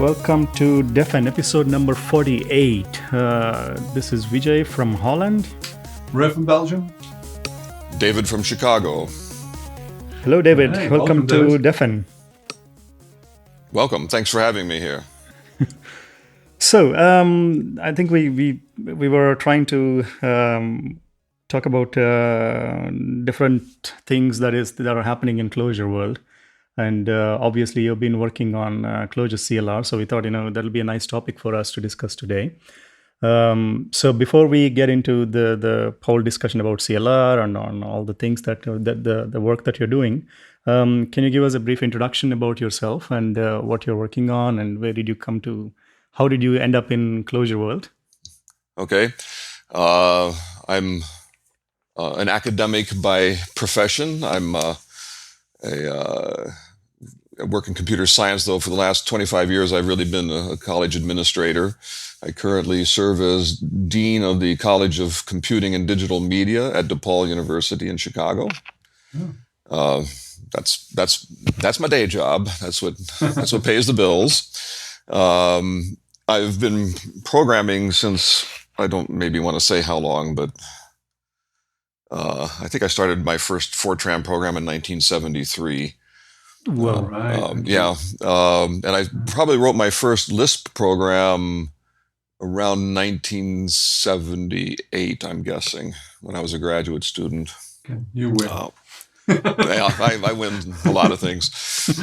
Welcome to Defen, episode number 48. This is Vijay from Holland. Ray from Belgium. David from Chicago. Hello, David. Hey, welcome to David. Defen. Welcome. Thanks for having me here. So, I think we were trying to talk about different things that are happening in Clojure world. And obviously, you've been working on Clojure CLR, so we thought, that'll be a nice topic for us to discuss today. So before we get into the whole discussion about CLR and on all the things that the work that you're doing, can you give us a brief introduction about yourself and what you're working on and where did you come to? How did you end up in Clojure world? Okay. I'm an academic by profession. I work in computer science, though for the last 25 years I've really been a college administrator. I currently serve as Dean of the College of Computing and Digital Media at DePaul University in Chicago. That's my day job. That's what pays the bills. I've been programming since, I don't maybe want to say how long, but I think I started my first Fortran program in 1973. Well, Right. And I probably wrote my first Lisp program around 1978, I'm guessing, when I was a graduate student. Okay. You win. I win a lot of things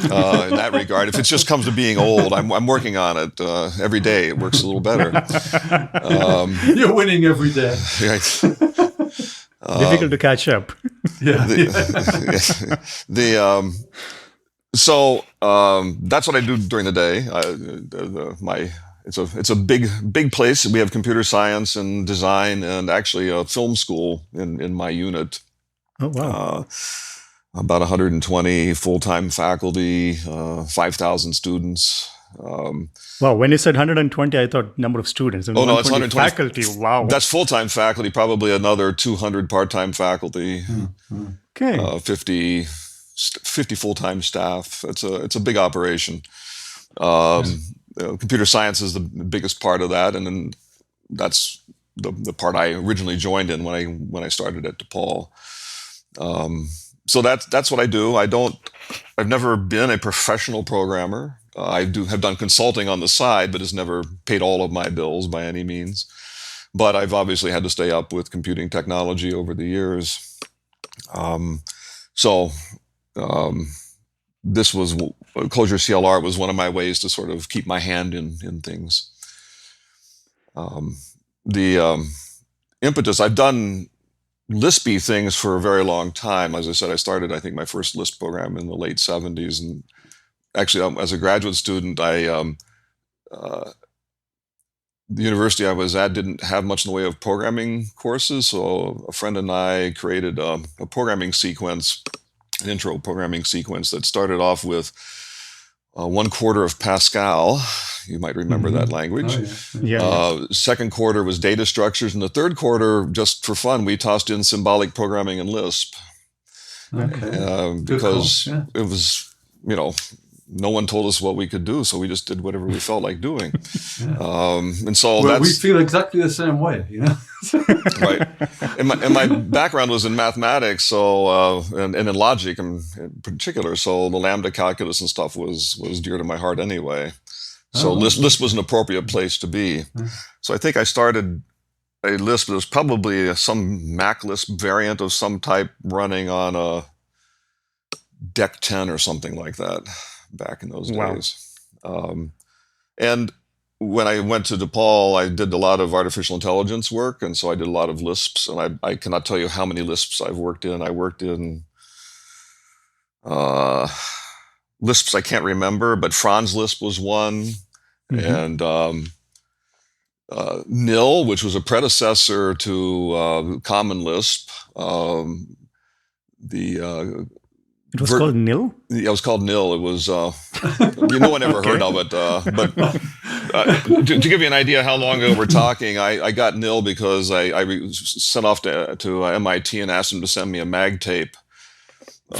in that regard. If it just comes to being old, I'm working on it every day. It works a little better. You're winning every day. difficult to catch up. Yeah. So that's what I do during the day. It's a big place. We have computer science and design and actually a film school in my unit. Oh, wow. About 120 full-time faculty, 5,000 students. Wow, when you said 120, I thought number of students. And Oh, no, it's 120 faculty. Wow. That's full-time faculty, probably another 200 part-time faculty, Okay. 50 full-time staff. It's a big operation. Computer science is the biggest part of that, and then that's the part I originally joined in when I started at DePaul. So that's what I do. I've never been a professional programmer. I have done consulting on the side, but it's never paid all of my bills by any means. But I've obviously had to stay up with computing technology over the years. This was Clojure CLR was one of my ways to sort of keep my hand in things. The impetus, I've done Lispy things for a very long time. As I said, I started, I think, my first Lisp program in the late 70s. And actually, as a graduate student, the university I was at didn't have much in the way of programming courses. So a friend and I created a programming sequence, an intro programming sequence that started off with 1/4 of Pascal. You might remember that language. Oh, Yeah. Second quarter was data structures, and the third quarter, just for fun, we tossed in symbolic programming and Lisp Okay. because call, yeah. it was, no one told us what we could do, so we just did whatever we felt like doing. Yeah. And so Well, we that's feel exactly the same way, right. And my background was in mathematics, so and in logic in particular. So the lambda calculus and stuff was dear to my heart anyway. So Lisp was an appropriate place to be. So I think I started a Lisp. It was probably some Mac Lisp variant of some type running on a DEC 10 or something like that back in those Wow. days. And when I went to DePaul, I did a lot of artificial intelligence work, and so I did a lot of Lisps. And I cannot tell you how many Lisps I've worked in. I worked in Lisps I can't remember, but Franz Lisp was one, and Nil, which was a predecessor to Common Lisp. It was called NIL? Yeah, it was called Nil. It was, no one ever heard of it. But to give you an idea how long ago we're talking, I got Nil because I sent off to MIT and asked them to send me a mag tape.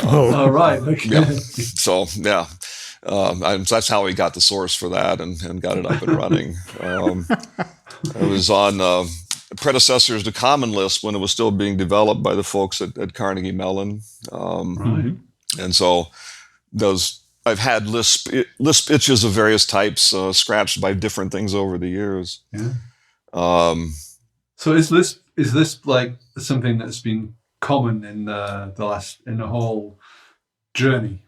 All right. Okay. Yeah. So, yeah. That's how we got the source for that and got it up and running. I was on predecessors to Common Lisp when it was still being developed by the folks at Carnegie Mellon. Right. And so I've had Lisp itches of various types scratched by different things over the years. Yeah. Um, So is Lisp like something that's been common in the whole journey?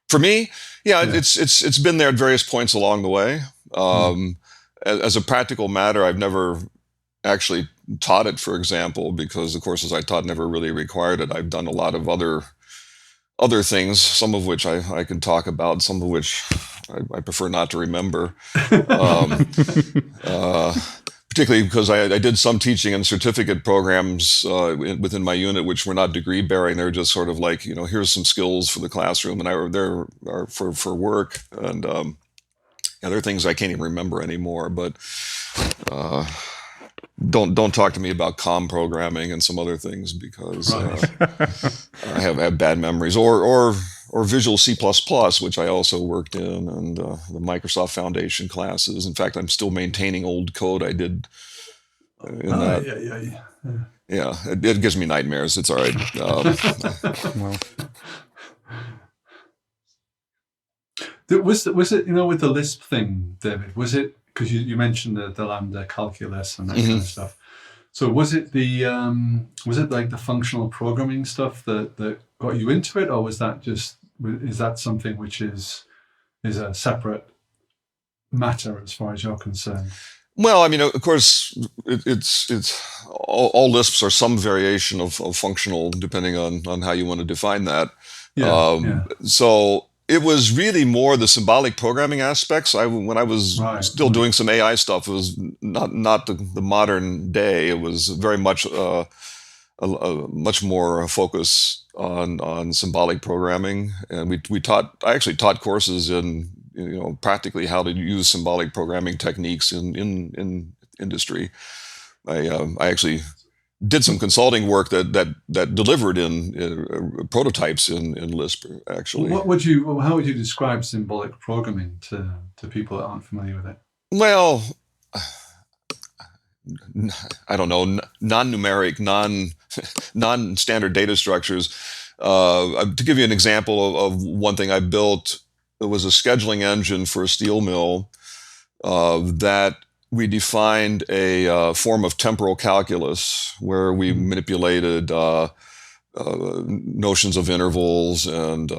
For me, yeah, Yeah. it's been there at various points along the way. As a practical matter, I've never actually taught it, for example, because the courses I taught never really required it. I've done a lot of other things, some of which I can talk about, some of which I prefer not to remember. Particularly because I did some teaching in certificate programs within my unit, which were not degree bearing. They're just sort of like, here's some skills for the classroom, and they're for work, and there are things I can't even remember anymore. But don't talk to me about COM programming and some other things, because I have bad memories. Or Visual C++, which I also worked in, and the Microsoft Foundation classes. In fact, I'm still maintaining old code I did in that. Yeah, it gives me nightmares. It's all right. Well, Was it with the Lisp thing, David? Was it because you mentioned the lambda calculus and that kind of stuff? So was it like the functional programming stuff that got you into it, or is that something which is a separate matter as far as you're concerned? Well, I mean, of course, it's all Lisps are some variation of functional, depending on how you want to define that. So it was really more the symbolic programming aspects. When I was still doing some AI stuff, it was not the modern day. It was very much a much more focus on symbolic programming, and I actually taught courses in practically how to use symbolic programming techniques in industry. I actually did some consulting work that delivered in prototypes in Lisp, actually. How would you describe symbolic programming to people that aren't familiar with it? Well, I don't know, non-numeric, non-standard data structures. To give you an example of one thing I built, it was a scheduling engine for a steel mill that we defined a form of temporal calculus where we manipulated notions of intervals and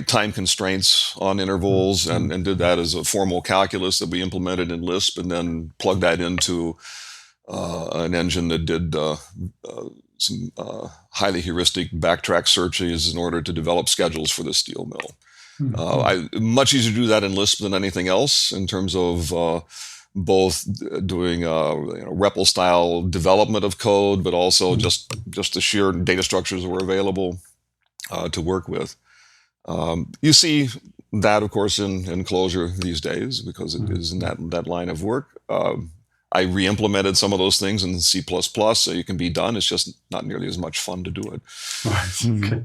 time constraints on intervals, and did that as a formal calculus that we implemented in Lisp, and then plugged that into an engine that did some highly heuristic backtrack searches in order to develop schedules for the steel mill. Much easier to do that in Lisp than anything else, in terms of both doing REPL style development of code, but also just the sheer data structures that were available to work with. You see that, of course, in Clojure these days, because it is in that line of work. I re-implemented some of those things in C++, so you can be done. It's just not nearly as much fun to do it. Right. Okay.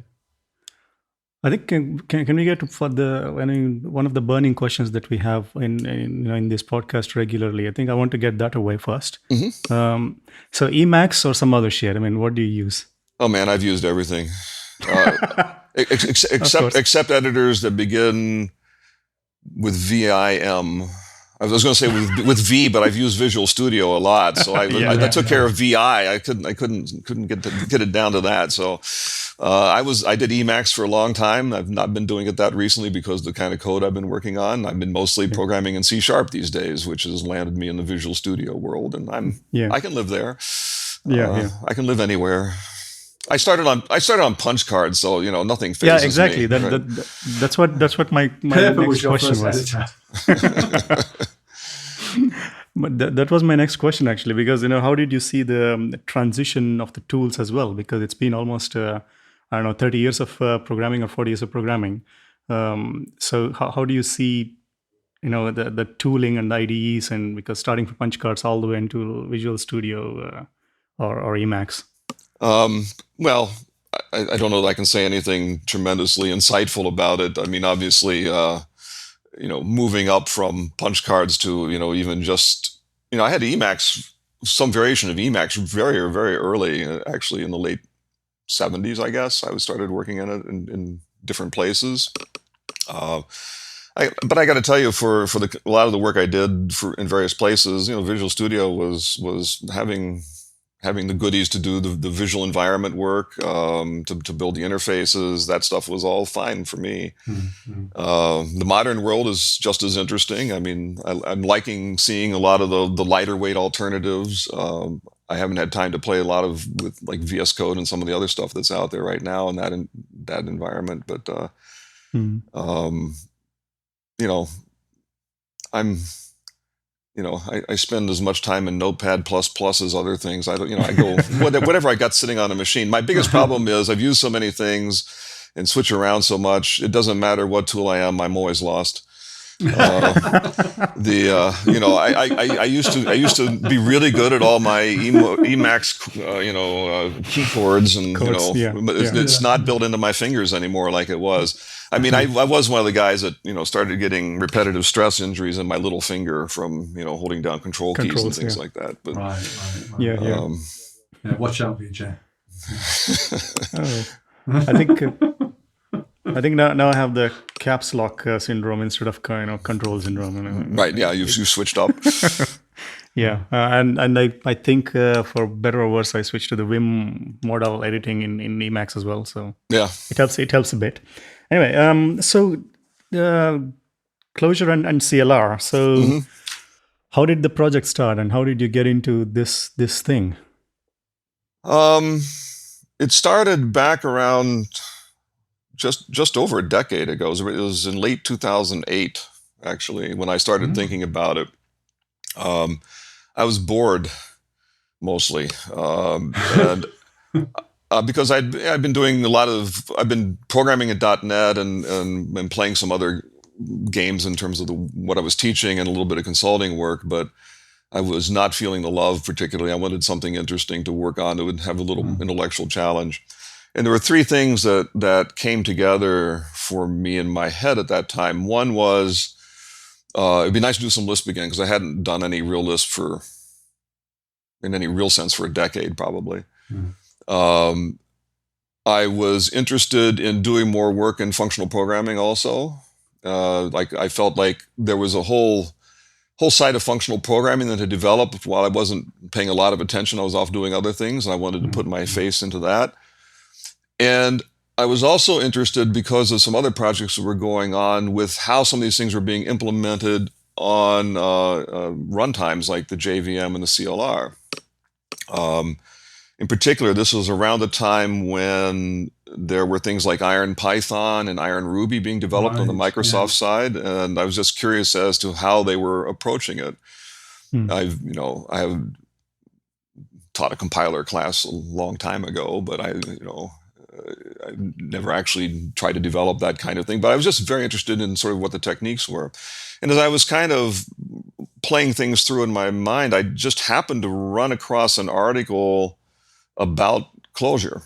I think can we get to one of the burning questions that we have in this podcast regularly? I think I want to get that away first. So Emacs or some other shit? I mean, what do you use? Oh man, I've used everything, except editors that begin with VIM. I was going to say with V, but I've used Visual Studio a lot, so I took care of VI. I couldn't get it down to that. So I did Emacs for a long time. I've not been doing it that recently because of the kind of code I've been working on. I've been mostly programming in C# these days, which has landed me in the Visual Studio world, and I can live there. I can live anywhere. I started on punch cards, so nothing phases me. Yeah, exactly. That's what my next question was. But that was my next question, actually, because how did you see the transition of the tools as well? Because it's been almost 30 years of programming or 40 years of programming. So how do you see the tooling and the IDEs, and because starting from punch cards all the way into Visual Studio or Emacs? Well, I don't know that I can say anything tremendously insightful about it. I mean, obviously, moving up from punch cards to, even just, I had Emacs, some variation of Emacs very, very early, actually in the late 70s, I guess. I started working in it in different places. But I got to tell you, for a lot of the work I did in various places, Visual Studio was having the goodies to do the visual environment work, to build the interfaces. That stuff was all fine for me. The modern world is just as interesting. I mean, I'm liking seeing a lot of the lighter weight alternatives. I haven't had time to play a lot with like VS Code and some of the other stuff that's out there right now in that environment. But I'm I spend as much time in Notepad++ as other things. I go whatever I got sitting on a machine. My biggest problem is I've used so many things and switch around so much. It doesn't matter what tool I am. I'm always lost. I used to be really good at all my Emacs, keyboards, and Codes, but it's not built into my fingers anymore like it was. I mean, I was one of the guys that started getting repetitive stress injuries in my little finger from holding down controls and things like that. But right. Yeah. Watch out, Vijay. I think now I have the caps lock syndrome instead of control syndrome. Right. Yeah. You switched up. Yeah, and I think for better or worse, I switched to the Vim modal editing in Emacs as well. So yeah, it helps a bit. Anyway, so Clojure and CLR. So how did the project start, and how did you get into this thing? It started back around just over a decade ago. It was in late 2008, actually, when I started thinking about it. I was bored mostly, and because I've been programming in .NET and playing some other games in terms of what I was teaching and a little bit of consulting work, but I was not feeling the love particularly. I wanted something interesting to work on that would have a little intellectual challenge. And there were three things that came together for me in my head at that time. One was it'd be nice to do some Lisp again, because I hadn't done any real Lisp in any real sense for a decade, probably. I was interested in doing more work in functional programming also. I felt like there was a whole side of functional programming that had developed while I wasn't paying a lot of attention. I was off doing other things, and I wanted to put my face into that. And I was also interested, because of some other projects that were going on, with how some of these things were being implemented on runtimes like the JVM and the CLR. In particular, this was around the time when there were things like Iron Python and Iron Ruby being developed on the Microsoft side, and I was just curious as to how they were approaching it. I have taught a compiler class a long time ago, but I never actually tried to develop that kind of thing. But I was just very interested in sort of what the techniques were. And as I was kind of playing things through in my mind, I just happened to run across an article about Clojure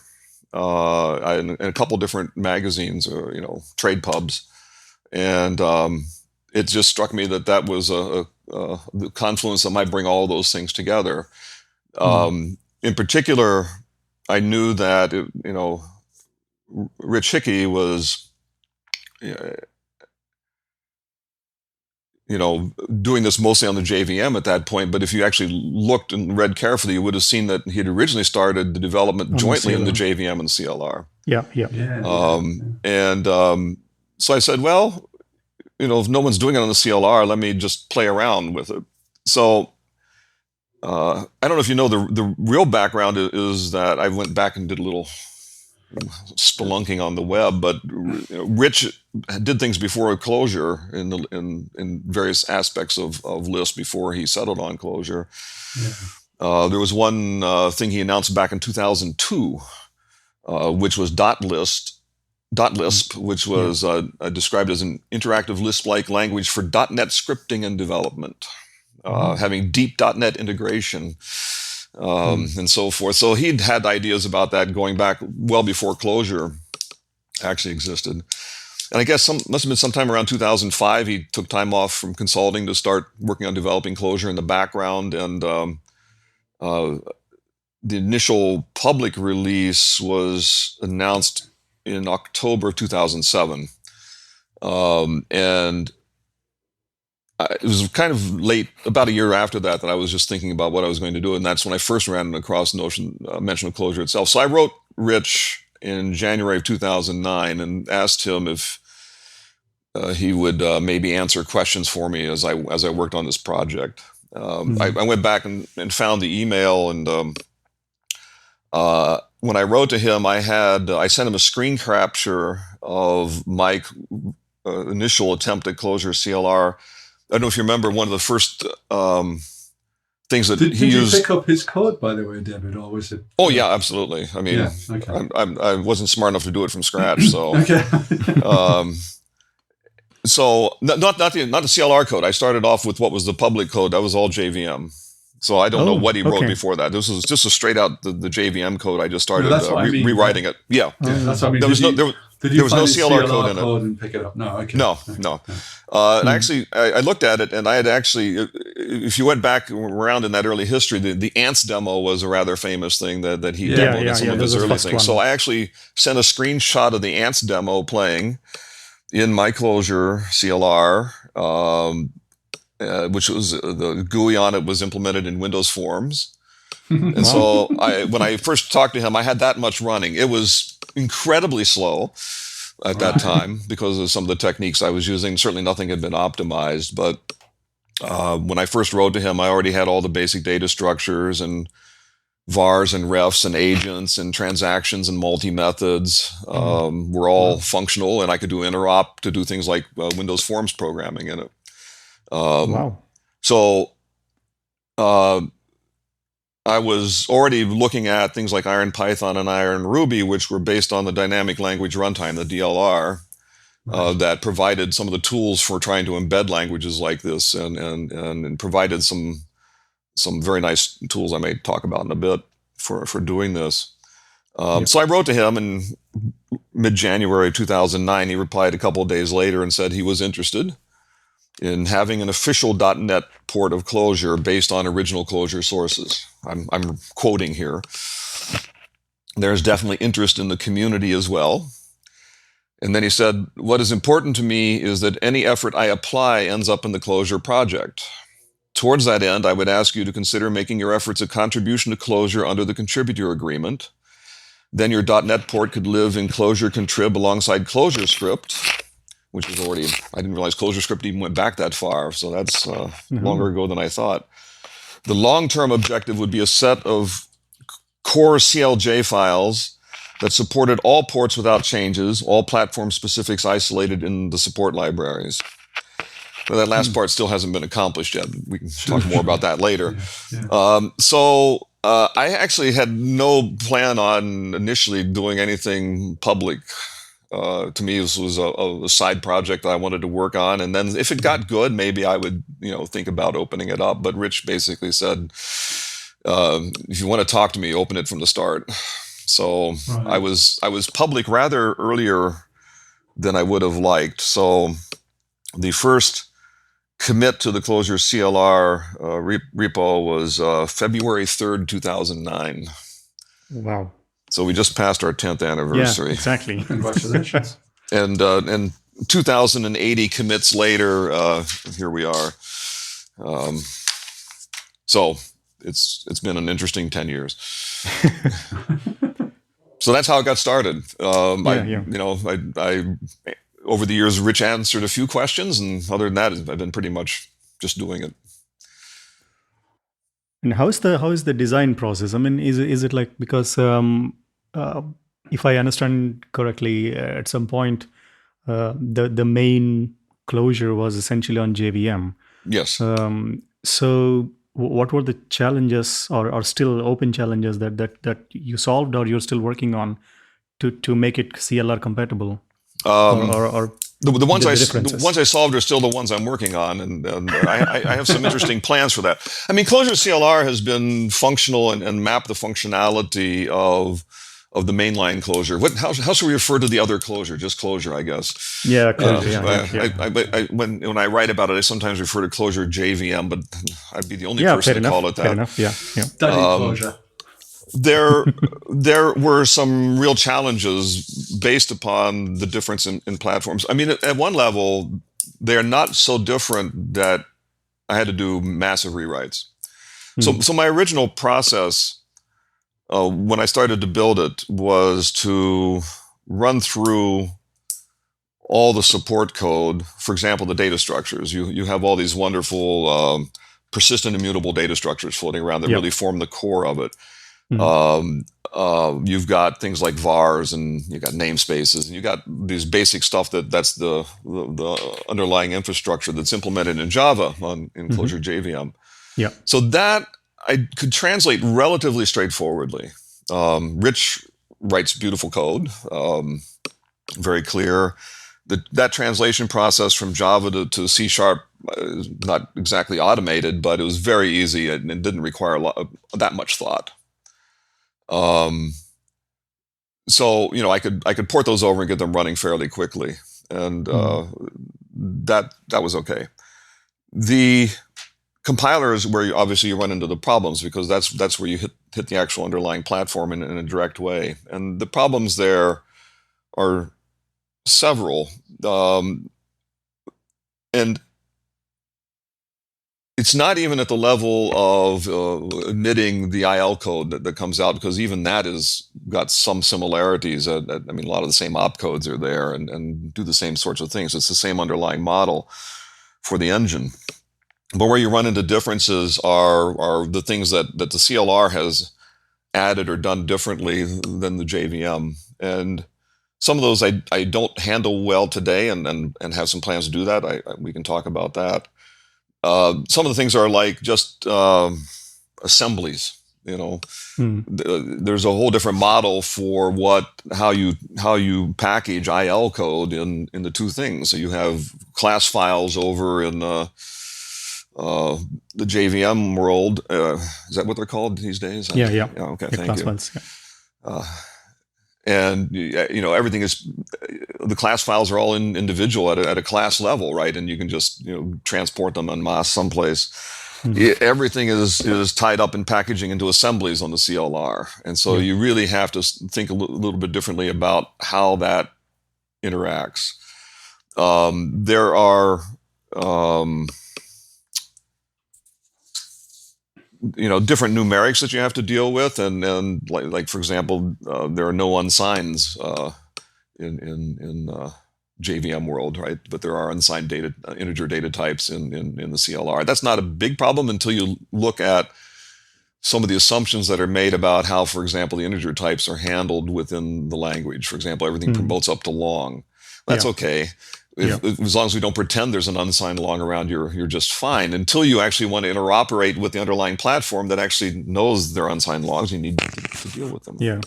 in a couple different magazines or trade pubs, and it just struck me that was the confluence that might bring all those things together. In particular, I knew that Rich Hickey was doing this mostly on the JVM at that point, but if you actually looked and read carefully, you would have seen that he had originally started the development jointly in the JVM and CLR. So I said, well, if no one's doing it on the CLR, let me just play around with it. So I don't know if you know, the real background is that I went back and did a little spelunking on the web, but Rich did things before Clojure in various aspects of Lisp before he settled on Clojure. There was one thing he announced back in 2002, which was .lisp, which was described as an interactive Lisp-like language for .NET scripting and development, having deep .NET integration. and so forth. So he'd had ideas about that going back well before Clojure actually existed. And I guess must have been sometime around 2005, he took time off from consulting to start working on developing Clojure in the background. And the initial public release was announced in October of 2007. And it was kind of late, about a year after that I was just thinking about what I was going to do. And that's when I first ran across the mention of Clojure itself. So I wrote Rich in January of 2009 and asked him if he would maybe answer questions for me as I worked on this project. I went back and found the email, and when I wrote to him, I sent him a screen capture of my initial attempt at Clojure CLR. I don't know if you remember one of the first things that did he used. Did you pick up his code, by the way, David, or was it? Oh yeah, absolutely. I mean, okay. I wasn't smart enough to do it from scratch, so. Okay. So not the CLR code. I started off with what was the public code. That was all JVM. So I don't know what he wrote before that. This was just a straight out the JVM code. I just started rewriting it. Yeah. That's what I mean. There was no CLR code in it. And pick it up? No. Okay. No. And actually, I looked at it, and I had actually, if you went back around in that early history, the Ants demo was a rather famous thing that he demoed in some of his early things. So I actually sent a screenshot of the Ants demo playing in my Clojure CLR, which was the GUI on it was implemented in Windows Forms. And so when I first talked to him, I had that much running. It was incredibly slow at that time because of some of the techniques I was using. Certainly nothing had been optimized. But when I first wrote to him, I already had all the basic data structures and vars and refs and agents and transactions and multi-methods were all functional, and I could do interop to do things like Windows Forms programming in it. So I was already looking at things like Iron Python and Iron Ruby, which were based on the dynamic language runtime, the DLR, that provided some of the tools for trying to embed languages like this, and provided some very nice tools I may talk about in a bit for doing this. So I wrote to him in mid-January 2009. He replied a couple of days later and said he was interested in having an official .NET port of Clojure based on original Clojure sources. I'm quoting here. There's definitely interest in the community as well. And then he said, what is important to me is that any effort I apply ends up in the Clojure project. Towards that end, I would ask you to consider making your efforts a contribution to Clojure under the contributor agreement. Then your .NET port could live in Clojure contrib alongside Clojure script, which was already, I didn't realize Clojure script even went back that far, so that's longer ago than I thought. The long-term objective would be a set of core CLJ files that supported all ports without changes, all platform specifics isolated in the support libraries. But that last part still hasn't been accomplished yet. We can talk more about that later. So I actually had no plan on initially doing anything public. To me, this was a side project that I wanted to work on. And then if it got good, maybe I would, think about opening it up. But Rich basically said, if you want to talk to me, open it from the start. So I was public rather earlier than I would have liked. So the first commit to the Clojure CLR repo was February 3rd, 2009. Wow. So we just passed our 10th anniversary. Yeah, exactly. Congratulations. And 2,080 commits later, here we are. So it's been an interesting 10 years. So that's how it got started. I over the years, Rich answered a few questions, and other than that, I've been pretty much just doing it. And how is the design process? I mean, is it like, because if I understand correctly, at some point the main Clojure was essentially on JVM. Yes. So what were the challenges, or still open challenges that you solved, or you're still working on to make it CLR compatible? Or The ones the differences. the ones I solved are still the ones I'm working on, and I have some interesting plans for that. I mean, Clojure CLR has been functional and mapped the functionality of the mainline Clojure. How should we refer to the other Clojure? Just Clojure, I guess. Yeah, Clojure. Yeah. When I write about it, I sometimes refer to Clojure JVM, but I'd be the only Yeah, person fair to enough. call it that. Fair enough. Yeah. Daddy Clojure. There were some real challenges based upon the difference in platforms. I mean, at one level, they're not so different that I had to do massive rewrites. So my original process, when I started to build it, was to run through all the support code. For example, the data structures. You have all these wonderful persistent immutable data structures floating around that really form the core of it. You've got things like vars, and you've got namespaces, and you've got these basic stuff that's the underlying infrastructure that's implemented in Java in Clojure JVM. Yeah. So that I could translate relatively straightforwardly. Rich writes beautiful code, very clear. That translation process from Java to C# is not exactly automated, but it was very easy and it didn't require that much thought. So I could port those over and get them running fairly quickly, and that was okay. The compiler is where you run into the problems, because that's where you hit the actual underlying platform in a direct way, and the problems there are several, and it's not even at the level of admitting the IL code that comes out, because even that has got some similarities. I mean, a lot of the same opcodes are there and do the same sorts of things. It's the same underlying model for the engine. But where you run into differences are the things that the CLR has added or done differently than the JVM. And some of those I don't handle well today, and have some plans to do that. We can talk about that. Some of the things are like just assemblies. There's a whole different model for how you package IL code in the two things. So you have class files over in the JVM world. Is that what they're called these days? Yeah. Okay, Yeah, thank you. ones, And everything is, the class files are all individual at a class level, right? And you can just transport them en masse someplace. Everything is tied up in packaging into assemblies on the CLR, and so you really have to think a little bit differently about how that interacts. There are different numerics that you have to deal with, and like for example, there are no unsigns in JVM world, right? But there are unsigned integer data types in the CLR. That's not a big problem until you look at some of the assumptions that are made about how, for example, the integer types are handled within the language. For example, everything promotes up to long. That's okay. As long as we don't pretend there's an unsigned long around, you're just fine. Until you actually want to interoperate with the underlying platform that actually knows they're unsigned longs, you need to deal with them. Yeah.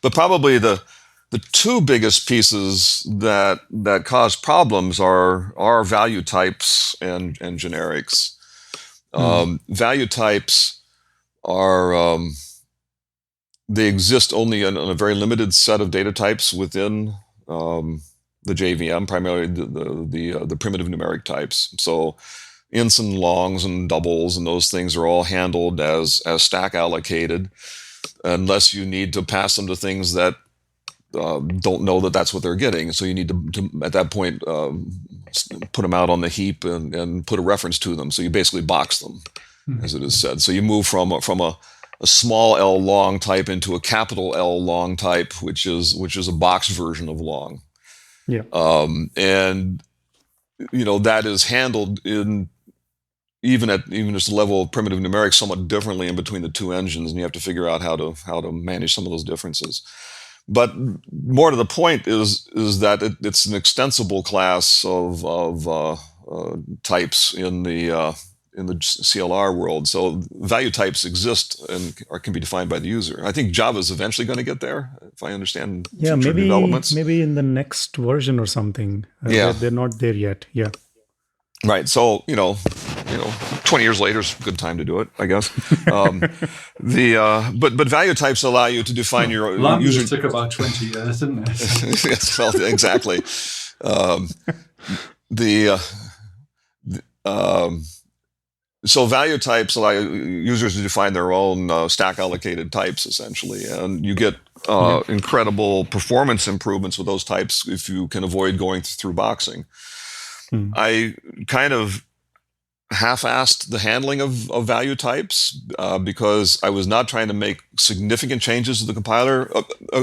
But probably the two biggest pieces that cause problems are value types and generics. Value types are they exist only in a very limited set of data types within the JVM, primarily the primitive numeric types. So ints and longs and doubles and those things are all handled as stack allocated, unless you need to pass them to things that don't know that that's what they're getting. So you need to at that point put them out on the heap and put a reference to them. So you basically box them, as it is said. So you move from a small L long type into a capital L long type, which is a box version of long. Yeah. And that is handled even at just the level of primitive numerics somewhat differently in between the two engines, and you have to figure out how to manage some of those differences. But more to the point is that it's an extensible class of types in the in the CLR world. So value types exist and can be defined by the user. I think Java is eventually going to get there, if I understand Yeah, future developments. maybe in the next version or something. Yeah. They're not there yet. Yeah. Right. So, 20 years later is a good time to do it, I guess. But value types allow you to define your Lambda user. took about 20 years, didn't it? Yes, well, exactly. So value types allow users to define their own stack allocated types, essentially, and you get incredible performance improvements with those types if you can avoid going through boxing. I kind of half-assed the handling of value types because I was not trying to make significant changes to the compiler.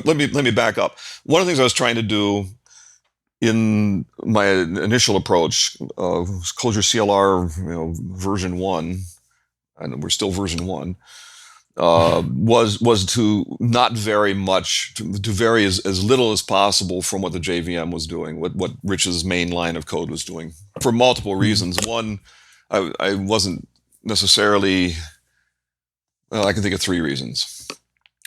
Let me back up. One of the things I was trying to do in my initial approach, Clojure CLR, version 1, and we're still version 1, was to not vary much, to vary as little as possible from what the JVM was doing, what Rich's main line of code was doing, for multiple reasons. One, I wasn't necessarily, well, I can think of 3 reasons.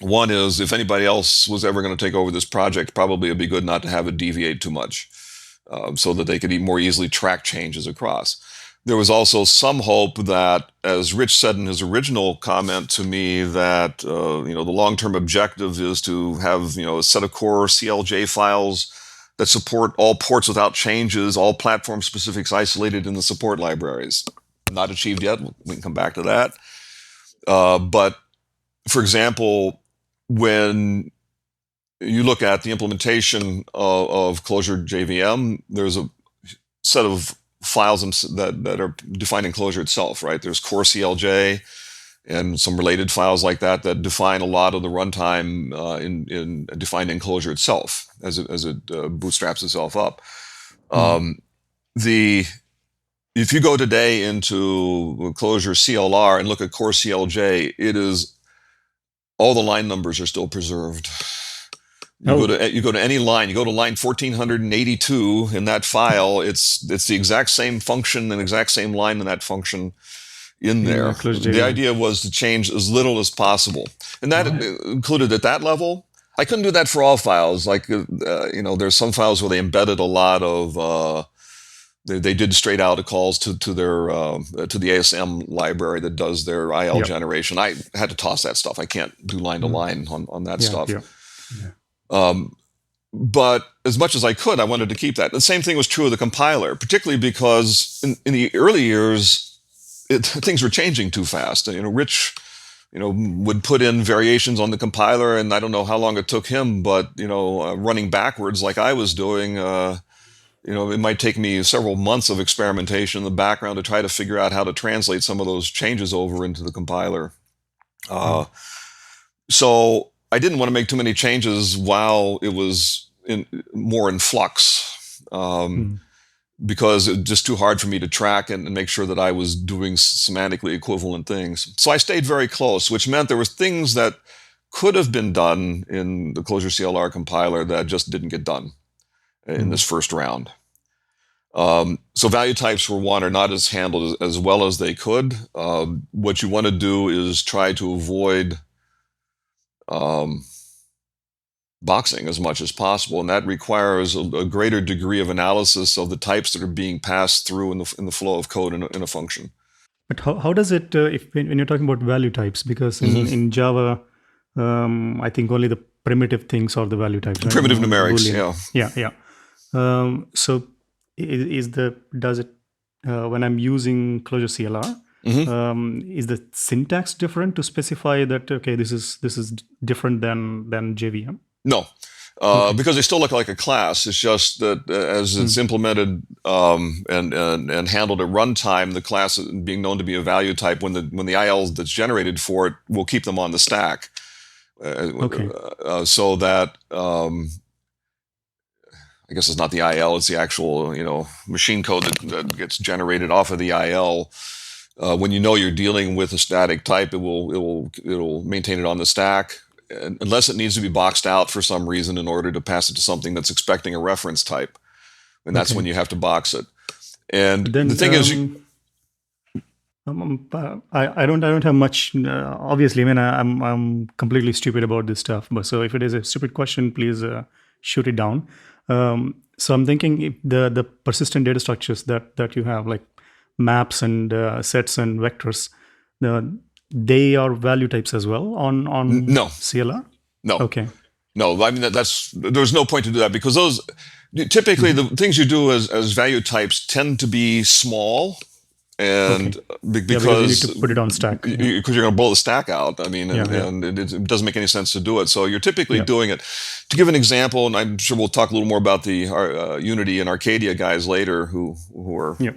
One is, if anybody else was ever going to take over this project, probably it'd be good not to have it deviate too much, so that they could more easily track changes across. There was also some hope that, as Rich said in his original comment to me, that the long-term objective is to have a set of core CLJ files that support all ports without changes, all platform specifics isolated in the support libraries. Not achieved yet. We can come back to that. But for example, when you look at the implementation of Clojure JVM, there's a set of files that are defined in Clojure itself, right? There's core CLJ and some related files like that define a lot of the runtime in defined in Clojure itself as it bootstraps itself up. If you go today into Clojure CLR and look at core CLJ, it is all the line numbers are still preserved. You go to any line. You go to line 1482 in that file. It's the exact same function and exact same line in that function in there. The idea was to change as little as possible, and that included at that level. I couldn't do that for all files. Like there's some files where they embedded a lot of. They did straight out calls to their to the ASM library that does their IL generation. I had to toss that stuff. I can't do line to line on that stuff. But as much as I could, I wanted to keep that. The same thing was true of the compiler, particularly because in the early years, things were changing too fast. Rich, would put in variations on the compiler, and I don't know how long it took him, but running backwards like I was doing, it might take me several months of experimentation in the background to try to figure out how to translate some of those changes over into the compiler. So I didn't want to make too many changes while it was more in flux, because it was just too hard for me to track and make sure that I was doing semantically equivalent things. So I stayed very close, which meant there were things that could have been done in the Clojure CLR compiler that just didn't get done in this first round. So value types, for one, are not as handled as well as they could. What you want to do is try to avoid boxing as much as possible, and that requires a greater degree of analysis of the types that are being passed through in the flow of code in a function. But how does it, when you're talking about value types, because in Java, I think only the primitive things are the value types, right? Primitive numerics, Boolean. Yeah. So does it when I'm using Clojure CLR, is the syntax different to specify that this is different than JVM? No, because they still look like a class. It's just that as it's implemented and handled at runtime, the class being known to be a value type, when the IL that's generated for it, will keep them on the stack. So that I guess it's not the IL; it's the actual machine code that gets generated off of the IL. When you're dealing with a static type, it'll maintain it on the stack, unless it needs to be boxed out for some reason in order to pass it to something that's expecting a reference type, and that's when you have to box it. And then, the thing is, I don't have much. Obviously, I mean, I'm completely stupid about this stuff. But so if it is a stupid question, please shoot it down. So I'm thinking if the persistent data structures that you have, like maps and sets and vectors, they are value types as well on No, CLR. no, Okay. no. I mean, there's no point to do that because those typically the things you do as value types tend to be small. And Okay. Because you need to because put it on stack. Yeah. you're going to blow the stack out. I mean, Yeah. Yeah. and it doesn't make any sense to do it. So you're typically Yeah. doing it. To give an example, and I'm sure we'll talk a little more about the Unity and Arcadia guys later, who are Yeah.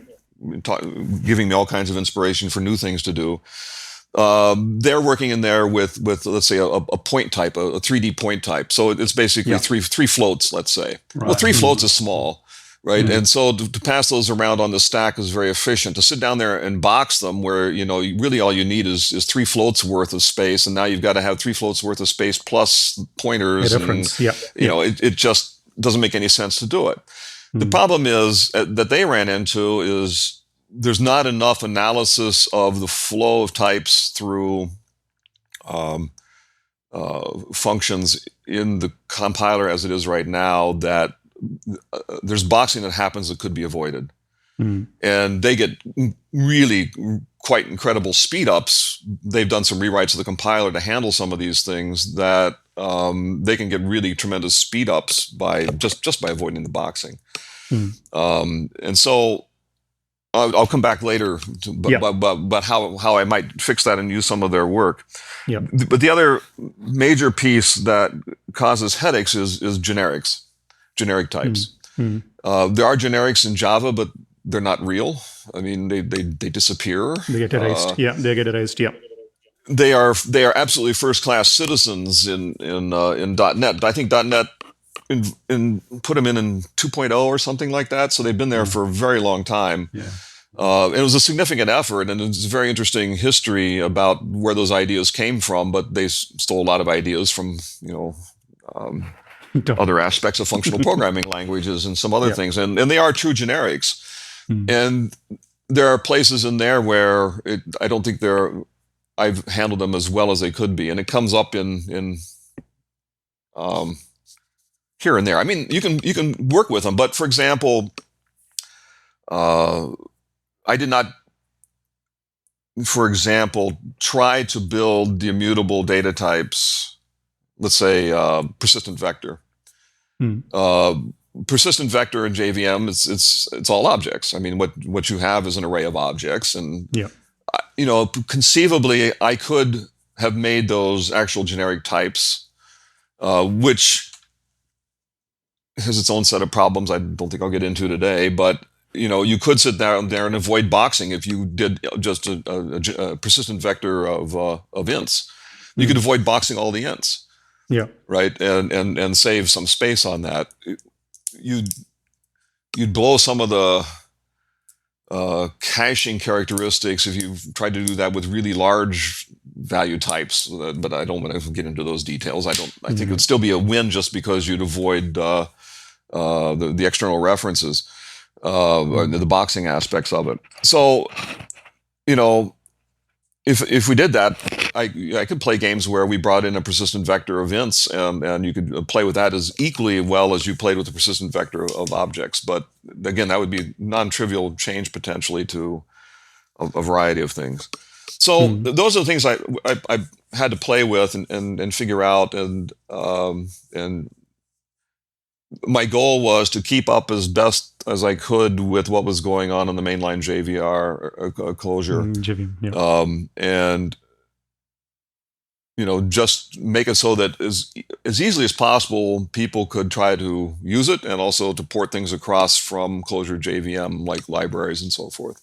giving me all kinds of inspiration for new things to do. They're working in there with let's say a point type, a 3D point type. So it's basically Yeah. three floats, let's say. Well, Right. three floats is small. Right. And so to pass those around on the stack is very efficient. To sit down there and box them where, really all you need is three floats worth of space. And now you've got to have three floats worth of space plus pointers. A reference. And, Yeah. it just doesn't make any sense to do it. The problem is that they ran into is there's not enough analysis of the flow of types through functions in the compiler as it is right now that there's boxing that happens that could be avoided. And they get really quite incredible speed ups. They've done some rewrites of the compiler to handle some of these things that they can get really tremendous speed ups by just by avoiding the boxing. And so I'll come back later about how I might fix that and use some of their work. Yeah. But the other major piece that causes headaches is generic types. There are generics in Java, but they're not real. I mean, they disappear. They get erased. They get erased. Yeah. They are absolutely first class citizens in .NET. I think .NET put them in 2.0 or something like that. So they've been there for a very long time. Yeah. It was a significant effort, and it's a very interesting history about where those ideas came from. But they stole a lot of ideas from other aspects of functional programming languages and some other things, and they are true generics. And there are places in there where I don't think I've handled them as well as they could be, and it comes up in here and there. I mean, you can work with them, but for example, I did not, for example, try to build the immutable data types. Let's say persistent vector. Persistent vector in JVM, it's all objects. I mean, what you have is an array of objects, and conceivably, I could have made those actual generic types, which has its own set of problems. I don't think I'll get into today, but you could sit down there and avoid boxing if you did just a persistent vector of ints. You could avoid boxing all the ints. Yeah. Right. And save some space on that. You'd blow some of the caching characteristics if you tried to do that with really large value types. But I don't want to get into those details. I think it would still be a win just because you'd avoid the external references, or the boxing aspects of it. So, if we did that, I could play games where we brought in a persistent vector of ints, and you could play with that as equally well as you played with the persistent vector of objects. But again, that would be non-trivial change potentially to a variety of things. So those are the things I had to play with and figure out, and my goal was to keep up as best as I could with what was going on the mainline JVR Clojure, and just make it so that as easily as possible, people could try to use it, and also to port things across from Clojure JVM, like libraries and so forth.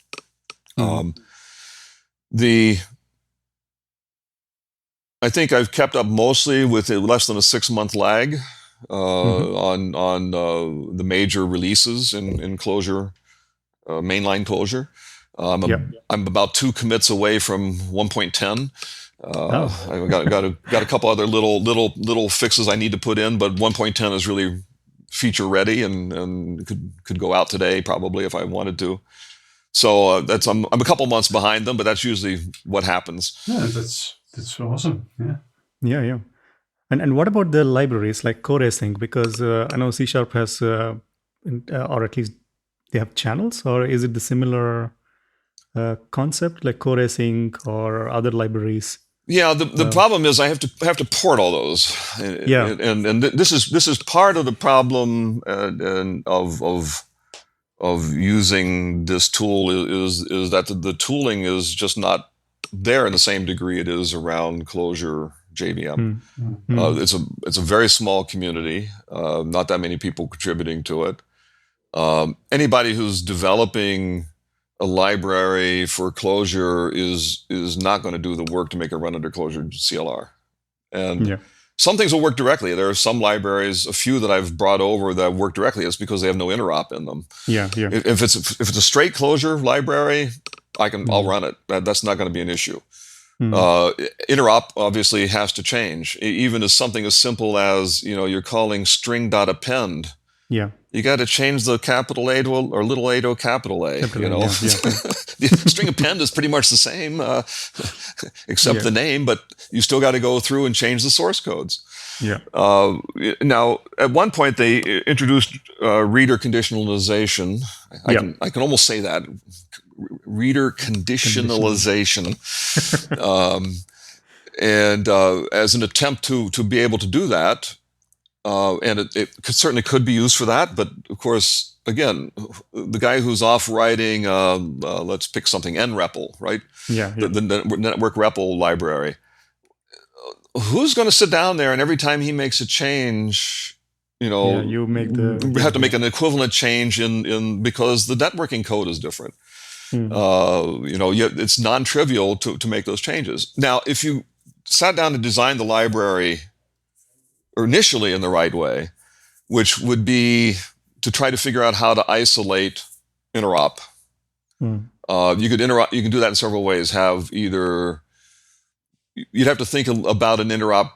I think I've kept up mostly with less than a 6-month lag on the major releases in Clojure, mainline Clojure. I'm about 2 commits away from 1.10. I've got a couple other little fixes I need to put in, but 1.10 is really feature ready and could go out today probably if I wanted to. So I'm a couple months behind them, but that's usually what happens. Yeah, that's awesome. Yeah. Yeah. And what about the libraries like core async? Because I know C# has, or at least they have channels, or is it the similar concept like core async or other libraries? Yeah, the problem is I have to port all those. Yeah. And this is part of the problem and of using this tool is that the tooling is just not there in the same degree it is around Clojure JVM. It's a very small community, not that many people contributing to it. Anybody who's developing a library for Clojure is not going to do the work to make it run under Clojure CLR. And some things will work directly. There are some libraries, a few that I've brought over that work directly. It's because they have no interop in them. Yeah. If it's a straight Clojure library, I'll run it. That's not going to be an issue. Interop obviously has to change. Even as something as simple as you're calling string.append. Yeah. You got to change the capital A to or little a to a capital A. The string append is pretty much the same, except the name, but you still got to go through and change the source codes. Yeah. Now, at one point, they introduced reader conditionalization. I can almost say that. Reader conditionalization. And as an attempt to be able to do that, and it certainly could be used for that, but of course, again, the guy who's off writing, let's pick something, nREPL, right? The network REPL library. Who's going to sit down there and every time he makes a change, you have to make an equivalent change in because the networking code is different. It's non-trivial to make those changes. Now, if you sat down to design the library initially in the right way, which would be to try to figure out how to isolate interop. You can do that in several ways. You'd have to think about an interop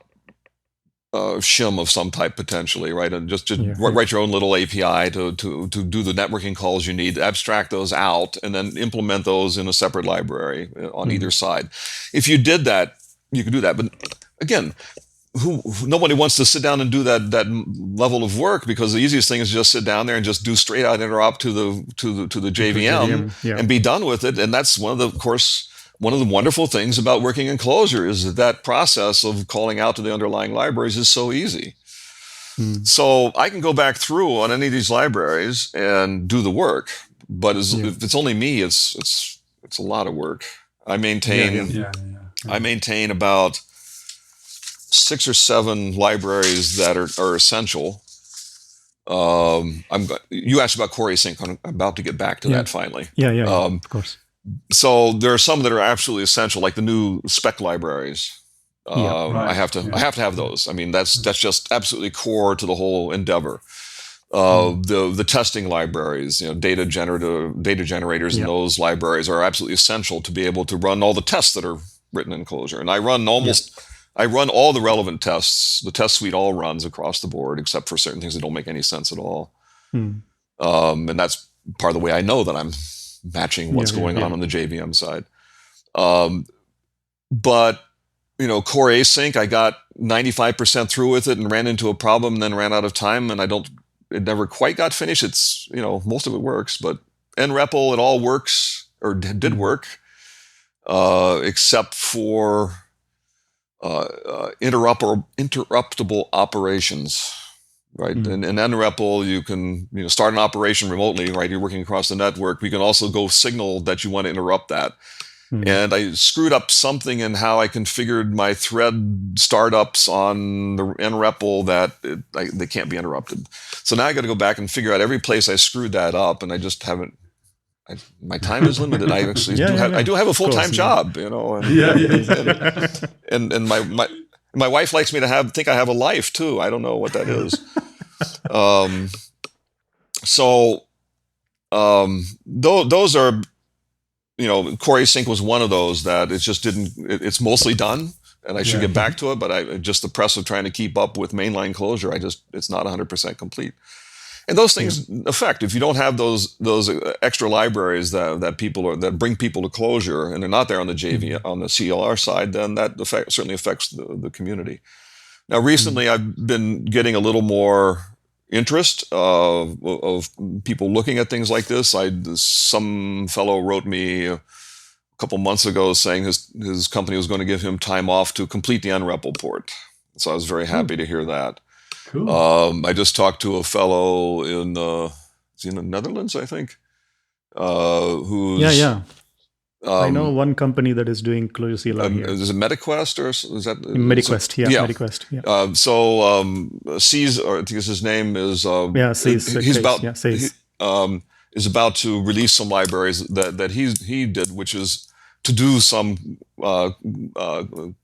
shim of some type potentially, right? And just write your own little API to do the networking calls you need, abstract those out, and then implement those in a separate library on either side. If you did that, you could do that. But again, nobody wants to sit down and do that level of work, because the easiest thing is just sit down there and just do straight out interop to the JVM and be done with it. And that's one of the wonderful things about working in Clojure is that process of calling out to the underlying libraries is so easy. So I can go back through on any of these libraries and do the work, but if it's only me, it's a lot of work. I maintain about 6 or 7 libraries that are essential. You asked about core async. I'm about to get back to that finally. Of course. So there are some that are absolutely essential, like the new spec libraries. I have to have those. I mean, that's just absolutely core to the whole endeavor. The testing libraries, data generators in those libraries are absolutely essential to be able to run all the tests that are written in Clojure. And I run all the relevant tests. The test suite all runs across the board, except for certain things that don't make any sense at all. And that's part of the way I know that I'm matching what's going on the JVM side. But core async, I got 95% through with it and ran into a problem and then ran out of time, and it never quite got finished. It's, most of it works, but nREPL, it all works, or did work, except for interruptible operations, right? And in nREPL, you can start an operation remotely, right? You're working across the network. We can also go signal that you want to interrupt that. And I screwed up something in how I configured my thread startups on the nREPL that they can't be interrupted. So now I got to go back and figure out every place I screwed that up, and I just haven't. My time is limited. I actually I do have a full-time job, And my wife likes me to think I have a life too. I don't know what that is. Those are. Core async was one of those that it just didn't. It's mostly done, and I should get back to it. But the press of trying to keep up with mainline Clojure, it's not 100% complete. And those things affect. If you don't have those extra libraries that bring people to Clojure, and they're not there on the JV on the CLR side, then that certainly affects the community. Now, recently, I've been getting a little more interest of people looking at things like this. Some fellow wrote me a couple months ago saying his company was going to give him time off to complete the unREPL port. So I was very happy to hear that. Cool. I just talked to a fellow in the Netherlands, I think, who's I know one company that is doing Clojure CLR here. Is it MediQuest or is that MediQuest? MediQuest. Yeah. C's, or I think his name is. C's. Is about to release some libraries that he did, which is to do some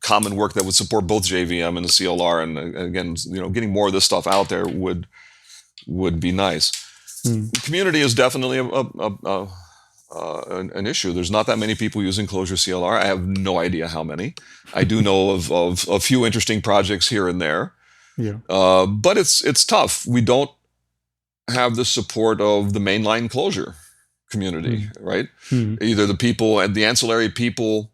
common work that would support both JVM and the CLR, and again, getting more of this stuff out there would be nice. The community is definitely an issue. There's not that many people using Clojure CLR. I have no idea how many. I do know of a few interesting projects here and there. Yeah. But it's tough. We don't have the support of the mainline Clojure community, right? Either the people and the ancillary people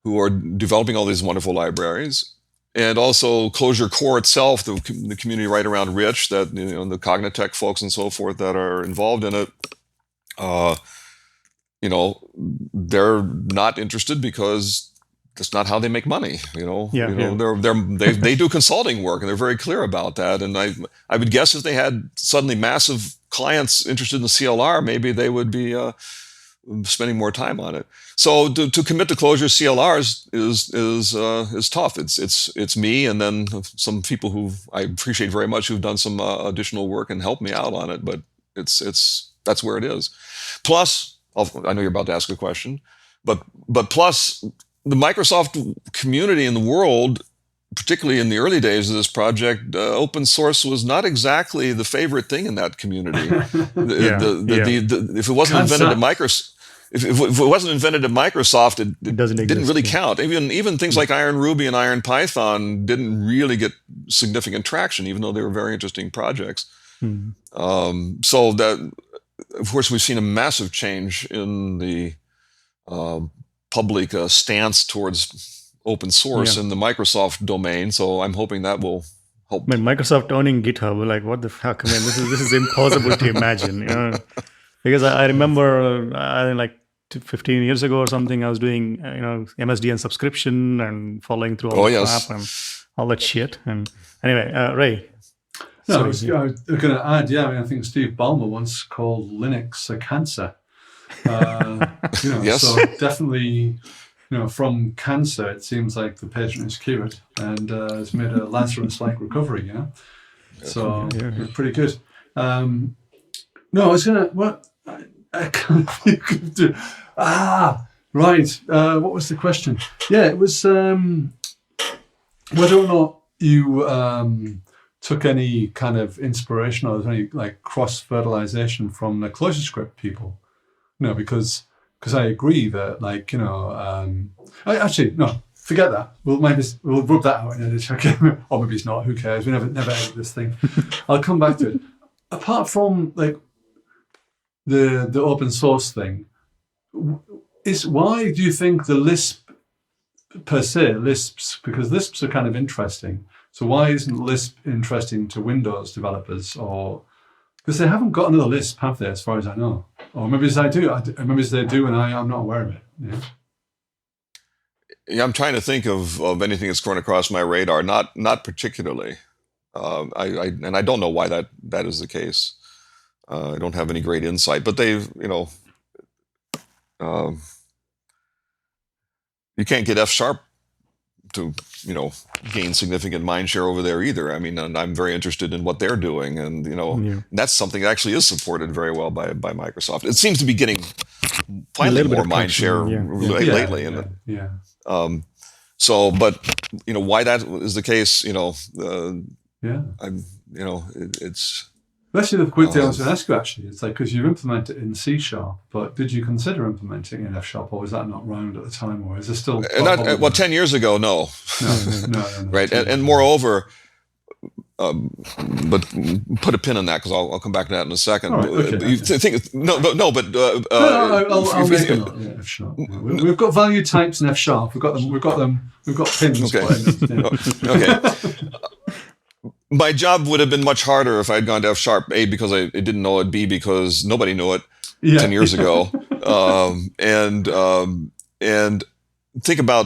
who are developing all these wonderful libraries, and also Clojure core itself, the community right around Rich, that the Cognitech folks and so forth that are involved in it. They're not interested because that's not how they make money. They do consulting work, and they're very clear about that. And I would guess if they had suddenly massive clients interested in the CLR, maybe they would be spending more time on it. So to commit to Clojure CLRs is tough. It's me, and then some people who I appreciate very much who've done some additional work and helped me out on it. But that's where it is. Plus, I know you're about to ask a question, but plus the Microsoft community in the world, particularly in the early days of this project, open source was not exactly the favorite thing in that community. If it wasn't invented at Microsoft, if it wasn't invented at Microsoft, it didn't really count. Even things like Iron Ruby and Iron Python didn't really get significant traction, even though they were very interesting projects. So that, of course, we've seen a massive change in the public stance towards open source in the Microsoft domain. So I'm hoping that will help. Microsoft owning GitHub, like, what the fuck? This is impossible to imagine. Because I remember, like 15 years ago or something, I was doing MSDN subscription and following through all the crap and all that shit. And anyway, Ray. No, I was going to add, I think Steve Ballmer once called Linux a cancer. Yes. So definitely, from cancer, it seems like the patient is cured and has made a Lazarus-like recovery. So pretty good. No, I was going to I can't think of do. Right. What was the question? Yeah, it was whether or not you took any kind of inspiration or any like cross-fertilization from the ClojureScript people. Because I agree that actually no, forget that. We'll rub that out in edit. Okay, or maybe it's not. Who cares? We never edit this thing. I'll come back to it. Apart from like the open source thing, why do you think the Lisp per se, Lisps, because Lisps are kind of interesting. So why isn't Lisp interesting to Windows developers? Or because they haven't got another Lisp, have they, as far as I know? Or maybe they do. Maybe they do, and I'm not aware of it. Yeah, I'm trying to think of anything that's going across my radar. Not particularly. I don't know why that is the case. I don't have any great insight, but they've you can't get F# to gain significant mind share over there either. I mean, and I'm very interested in what they're doing, and that's something that actually is supported very well by Microsoft. It seems to be getting finally more mind share lately. So, but why that is the case, it's. Actually, the quick thing I was going to ask you, actually, it's like, because you've implemented it in C#, but did you consider implementing it in F#, or was that not round at the time, or is it still... 10 years ago, no. No. Right, and moreover, but put a pin in that because I'll come back to that in a second. All right, okay. You think no, but I'll make a note. Yeah, F sharp. Yeah. We've got value types in F sharp. We've got them. We've got pins. Okay. Put in them. Yeah. Okay. My job would have been much harder if I had gone to F sharp. A, because I didn't know it. B, because nobody knew it 10 years ago. And think about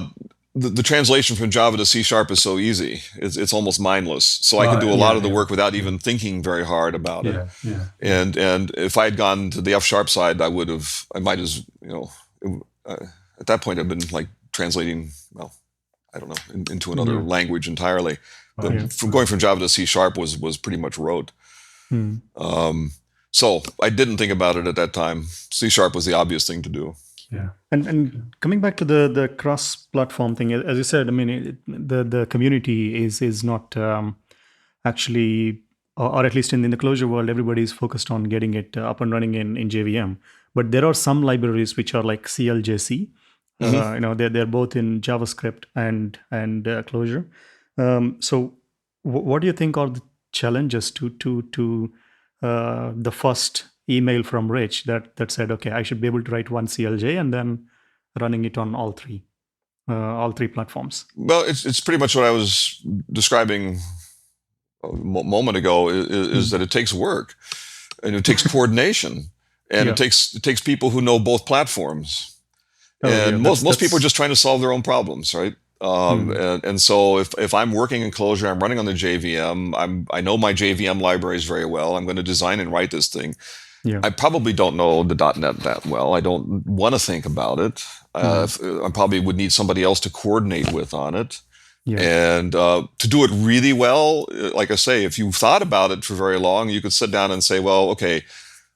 the translation from Java to C sharp is so easy. It's almost mindless. So I could do a lot of the work without even thinking very hard about it. Yeah. And if I had gone to the F sharp side, I might as, at that point I've been like translating, well, I don't know, into another language entirely. But from going from Java to C sharp was pretty much rote. So I didn't think about it at that time. C sharp was the obvious thing to do. Yeah. And coming back to the cross-platform thing, as you said, I mean, the community is not actually, or at least in the Clojure world, everybody is focused on getting it up and running in JVM. But there are some libraries which are like CLJC. They're both in JavaScript and Clojure. So what do you think are the challenges to the first email from Rich that said, okay, I should be able to write one CLJ and then running it on all three platforms? Well, it's pretty much what I was describing a moment ago is that it takes work and it takes coordination and it takes people who know both platforms. Most people are just trying to solve their own problems, right? And so if I'm working in Clojure, I'm running on the JVM, I know my JVM libraries very well. I'm going to design and write this thing. Yeah. I probably don't know the .NET that well. I don't want to think about it. I probably would need somebody else to coordinate with on it. Yeah. And to do it really well, like I say, if you thought about it for very long, you could sit down and say, well, okay,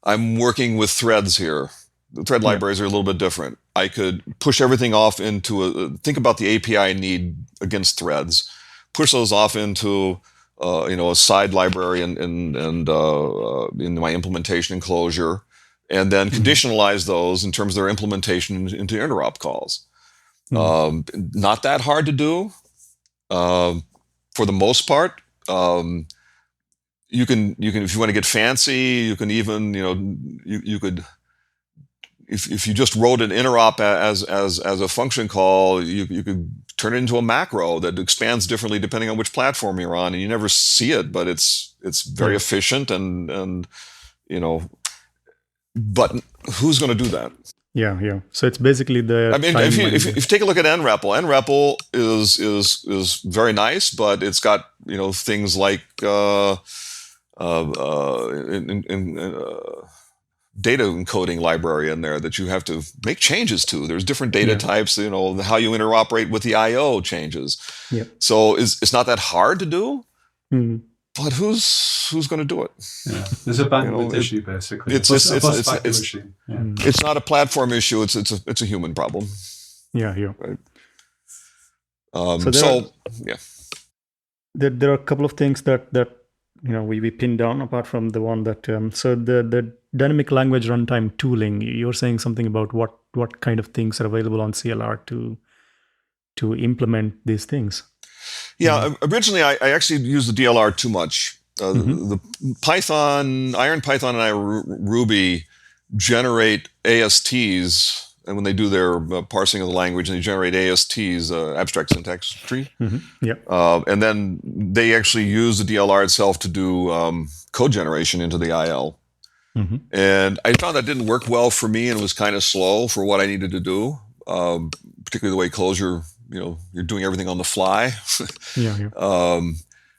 I'm working with threads here. The thread libraries are a little bit different. I could push everything off into think about the API I need against threads, push those off into a side library and in my implementation in Clojure, and then conditionalize those in terms of their implementation into interop calls. Not that hard to do for the most part. You can if you want to get fancy, you can even you could. If you just wrote an interop as a function call, you could turn it into a macro that expands differently depending on which platform you're on, and you never see it, but it's very efficient and but who's going to do that? Yeah. So it's basically the. I mean, if you take a look at nREPL is very nice, but it's got things like data encoding library in there that you have to make changes to. There's different data types, how you interoperate with the I/O changes. Yep. So it's not that hard to do, but who's going to do it? Yeah. There's a bandwidth issue basically. It's issue. Yeah. It's not a platform issue. It's a human problem. Yeah. Right. There are a couple of things that we pinned down apart from the one that so the dynamic language runtime tooling. You're saying something about what kind of things are available on CLR to implement these things. Yeah, originally I actually used the DLR too much. The Python, Iron Python and Ruby generate ASTs, and when they do their parsing of the language, they generate ASTs, abstract syntax tree. And then they actually use the DLR itself to do code generation into the IL. And I found that didn't work well for me, and it was kind of slow for what I needed to do, particularly the way Clojure, you're doing everything on the fly.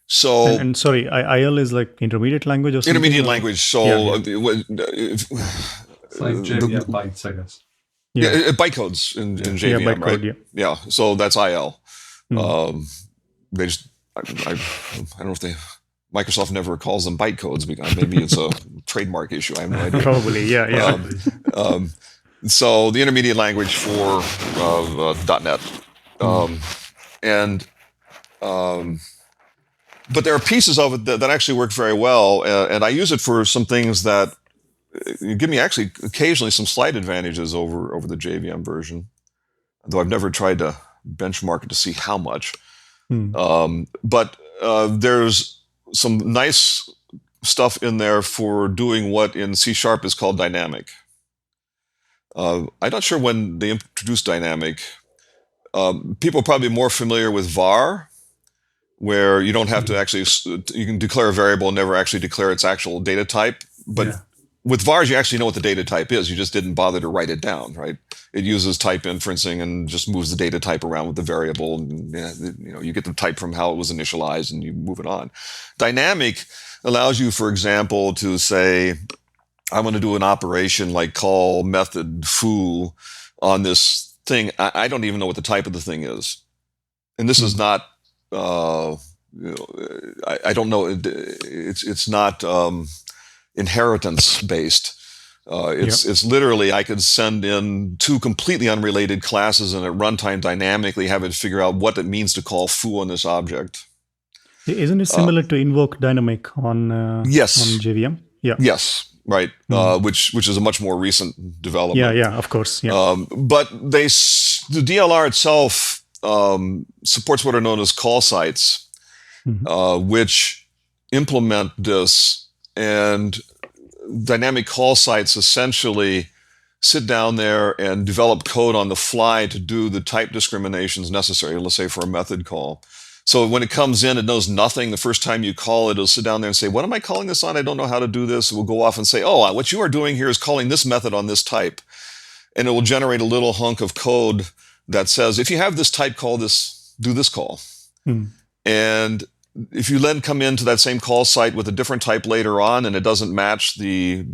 So and sorry, IL is like intermediate language or something? Intermediate language. So it's like JVM bytes, I guess. Bytecodes in JVM, bytecode, right? Yeah. So that's IL. They just I don't know if Microsoft never calls them bytecodes because maybe it's a trademark issue. I have no idea. Probably, yeah. So the intermediate language for .NET, but there are pieces of it that actually work very well, and I use it for some things that give me actually occasionally some slight advantages over the JVM version, though I've never tried to benchmark it to see how much. But there's some nice stuff in there for doing what in C# is called dynamic. I'm not sure when they introduced dynamic. People are probably more familiar with var, where you don't have to actually, you can declare a variable and never actually declare its actual data type. But Yeah. with vars, you actually know what the data type is. You just didn't bother to write it down, right? It uses type inferencing and just moves the data type around with the variable. And, you get the type from how it was initialized and you move it on. Dynamic allows you, for example, to say, I want to do an operation like call method foo on this thing. I don't even know what the type of the thing is. And this is not, I don't know. It's not inheritance based. It's literally, I could send in two completely unrelated classes and at runtime dynamically have it figure out what it means to call foo on this object. Isn't it similar to invoke dynamic on Yes. on JVM? Yeah. Yes. Right. Which is a much more recent development. Yeah. Of course. Yeah. But the DLR itself supports what are known as call sites, which implement this. And dynamic call sites essentially sit down there and develop code on the fly to do the type discriminations necessary, let's say for a method call. So when it comes in, it knows nothing. The first time you call it, it'll sit down there and say, what am I calling this on? I don't know how to do this. It will go off and say, oh, what you are doing here is calling this method on this type. And it will generate a little hunk of code that says, if you have this type call, do this call. And if you then come into that same call site with a different type later on and it doesn't match the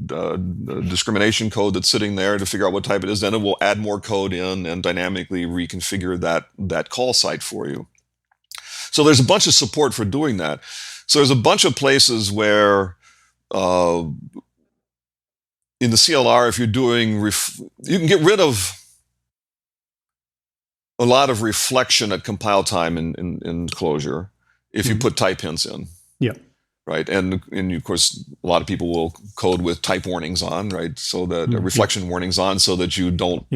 discrimination code that's sitting there to figure out what type it is, then it will add more code in and dynamically reconfigure that call site for you. So there's a bunch of support for doing that. So there's a bunch of places where in the CLR, if you're doing, you can get rid of a lot of reflection at compile time in Clojure if you put type hints in. Yeah. Right. And of course, a lot of people will code with type warnings on, right? So that reflection warnings on so that you don't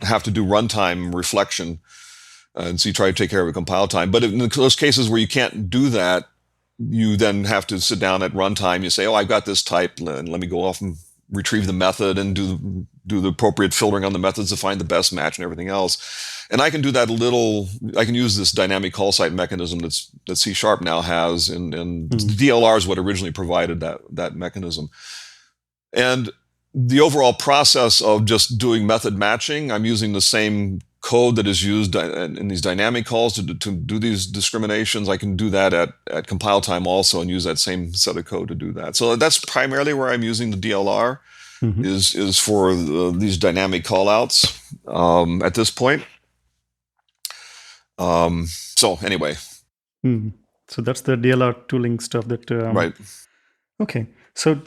have to do runtime reflection. And so you try to take care of a compile time. But in those cases where you can't do that, you then have to sit down at runtime. You say, oh, I've got this type. And let me go off and retrieve the method and do the appropriate filtering on the methods to find the best match and everything else. And I can do that I can use this dynamic call site mechanism that C# now has. And DLR is what originally provided that mechanism. And the overall process of just doing method matching, I'm using the same code that is used in these dynamic calls to do these discriminations. I can do that at compile time also and use that same set of code to do that. So that's primarily where I'm using the DLR is for these dynamic callouts at this point. So anyway. So that's the DLR tooling stuff that right. Okay. So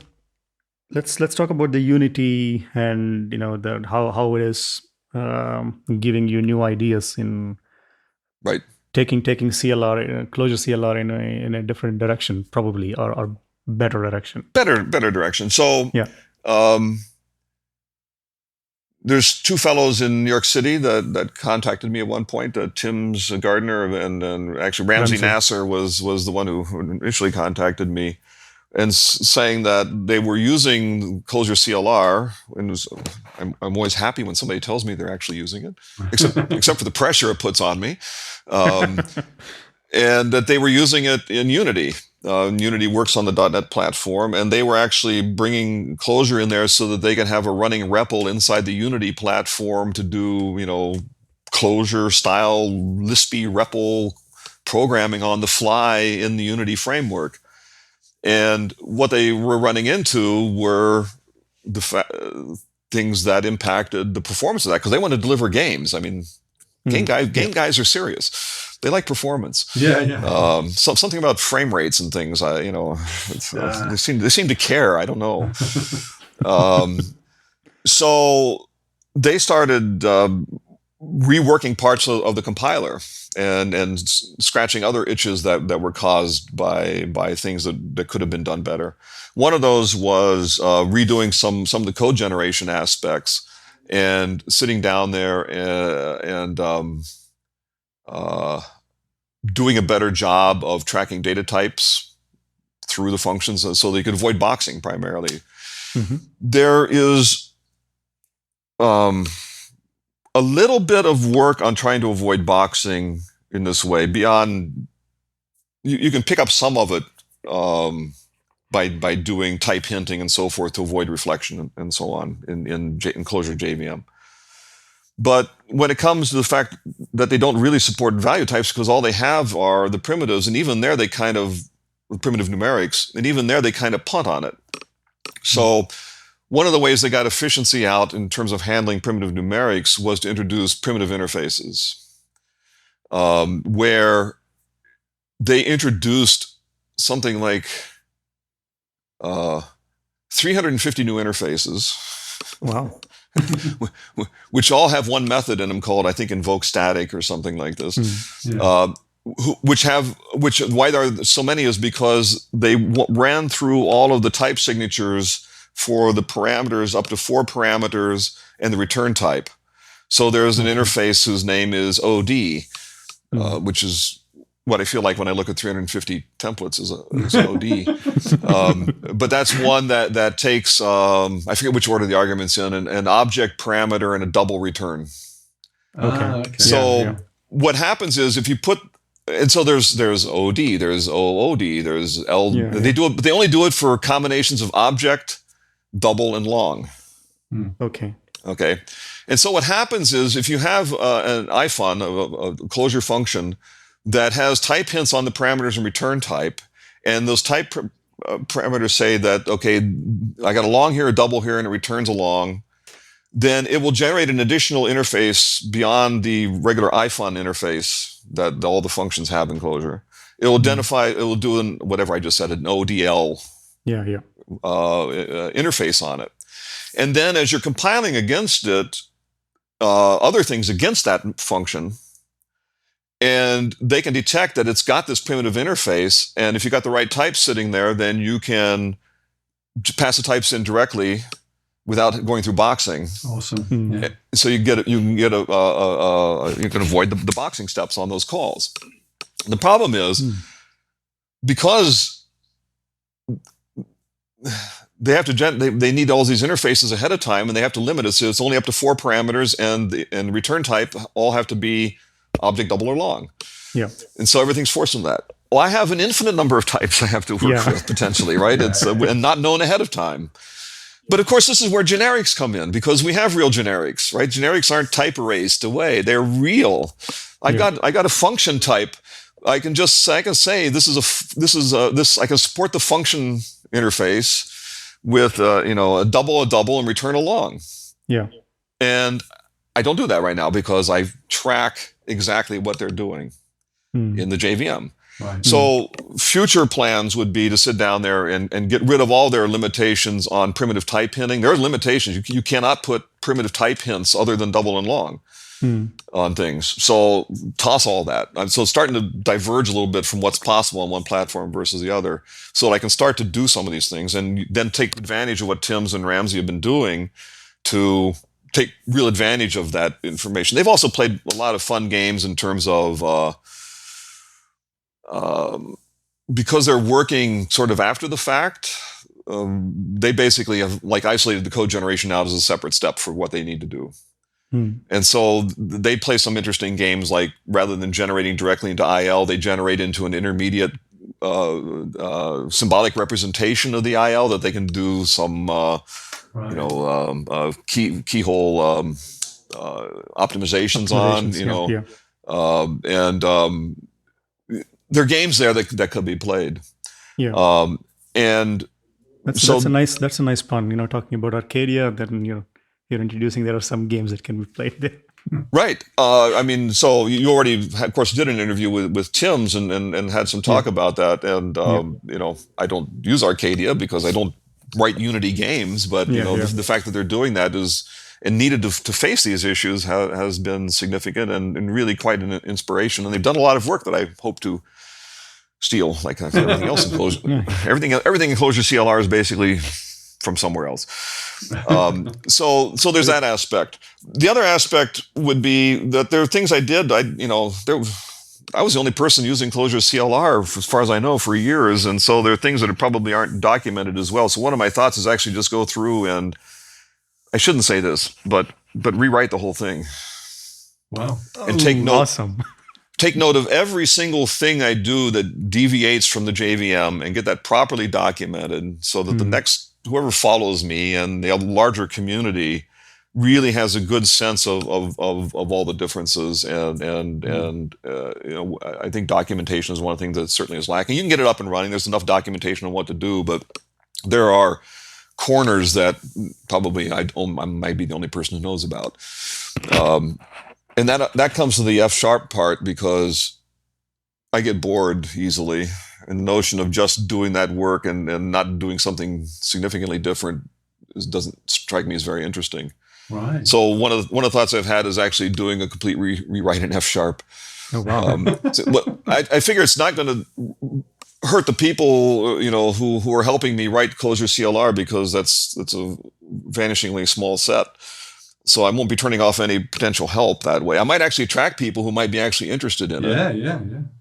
let's talk about the Unity and how it is giving you new ideas in taking CLR, Clojure CLR in a different direction, probably, or better direction. Better direction. So there's two fellows in New York City that contacted me at one point. Tim's Gardner and actually Ramsey Nasser was the one who initially contacted me. And saying that they were using Clojure CLR, and I'm always happy when somebody tells me they're actually using it, except for the pressure it puts on me, and that they were using it in Unity. Unity works on the .NET platform, and they were actually bringing Clojure in there so that they can have a running REPL inside the Unity platform to do, Clojure style Lispy REPL programming on the fly in the Unity framework. And what they were running into were the things that impacted the performance of that, because they want to deliver games. I mean, game guys are serious. They like performance. Something about frame rates and things. They seem to care. I don't know. So they started reworking parts of the compiler and scratching other itches that were caused by things that could have been done better. One of those was redoing some of the code generation aspects and sitting down there and doing a better job of tracking data types through the functions so they could avoid boxing primarily. Mm-hmm. There is a little bit of work on trying to avoid boxing in this way. Beyond, you can pick up some of it by doing type hinting and so forth to avoid reflection and so on in Clojure JVM. But when it comes to the fact that they don't really support value types because all they have are the primitives, and even there they kind of, primitive numerics, and even there they kind of punt on it. So one of the ways they got efficiency out in terms of handling primitive numerics was to introduce primitive interfaces, where they introduced something like 350 new interfaces. Wow. Which all have one method in them called, I think, invoke static or something like this. Yeah. Why there are so many is because they ran through all of the type signatures for the parameters up to 4 parameters and the return type. So there's an interface whose name is OD, which is what I feel like when I look at 350 templates is OD. But that's one that takes, I forget which order the argument's in, an object parameter and a double return. Okay. So what happens is if you put, and so there's OD, there's OOD, there's L. They do it, but they only do it for combinations of object, double, and long. Okay. Okay. And so what happens is if you have an ifun, a Clojure function, that has type hints on the parameters and return type, and those type parameters say that, okay, I got a long here, a double here, and it returns a long, then it will generate an additional interface beyond the regular ifun interface that all the functions have in Clojure. It will identify, it will do whatever I just said, an ODL interface on it. And then as you're compiling against it, other things against that function, and they can detect that it's got this primitive interface, and if you got the right types sitting there, then you can pass the types in directly without going through boxing. Awesome. Yeah. So you can avoid the boxing steps on those calls. The problem is because they have to they need all these interfaces ahead of time, and they have to limit it, so it's only up to 4 parameters, and the return type all have to be object, double, or long. Yeah. And so everything's forced on that. Well, I have an infinite number of types I have to work with potentially, right? It's and not known ahead of time. But of course, this is where generics come in, because we have real generics, right? Generics aren't type erased away; they're real. I got a function type. I can say this is I can support the function interface with a double, and return a long. Yeah. And I don't do that right now because I track exactly what they're doing in the JVM. Right. So future plans would be to sit down there and get rid of all their limitations on primitive type hinting. There are limitations. You cannot put primitive type hints other than double and long on things. So toss all that. So it's starting to diverge a little bit from what's possible on one platform versus the other, so that I can start to do some of these things and then take advantage of what Tim's and Ramsey have been doing to take real advantage of that information. They've also played a lot of fun games in terms of because they're working sort of after the fact. They basically have isolated the code generation out as a separate step for what they need to do. And so they play some interesting games, like rather than generating directly into IL, they generate into an intermediate symbolic representation of the IL that they can do some keyhole optimizations on, and there are games there that could be played. And that's a nice pun. Talking about Arcadia, then you're introducing there are some games that can be played there. Right. So you already, of course, did an interview with Tim's and had some talk about that. And I don't use Arcadia because I don't write Unity games, but the fact that they're doing that is and needed to face these issues has been significant and really quite an inspiration. And they've done a lot of work that I hope to steal, like everything else in Clojure. Everything in Clojure CLR is basically from somewhere else. So there's that aspect. The other aspect would be that there are things I did. I was the only person using Clojure CLR, as far as I know, for years. And so there are things that probably aren't documented as well. So one of my thoughts is actually just go through and, I shouldn't say this, but rewrite the whole thing. Wow. And take note. Awesome. Take note of every single thing I do that deviates from the JVM and get that properly documented so that the next, whoever follows me and the larger community really has a good sense of all the differences. And I think documentation is one of the things that certainly is lacking. You can get it up and running. There's enough documentation on what to do, but there are corners that probably I might be the only person who knows about. And that comes to the F# part, because I get bored easily. And the notion of just doing that work and not doing something significantly different doesn't strike me as very interesting. Right. So one of the thoughts I've had is actually doing a complete rewrite in F#. Oh, wow. I figure it's not going to hurt the people, who are helping me write Clojure CLR, because that's a vanishingly small set. So I won't be turning off any potential help that way. I might actually attract people who might be actually interested in it.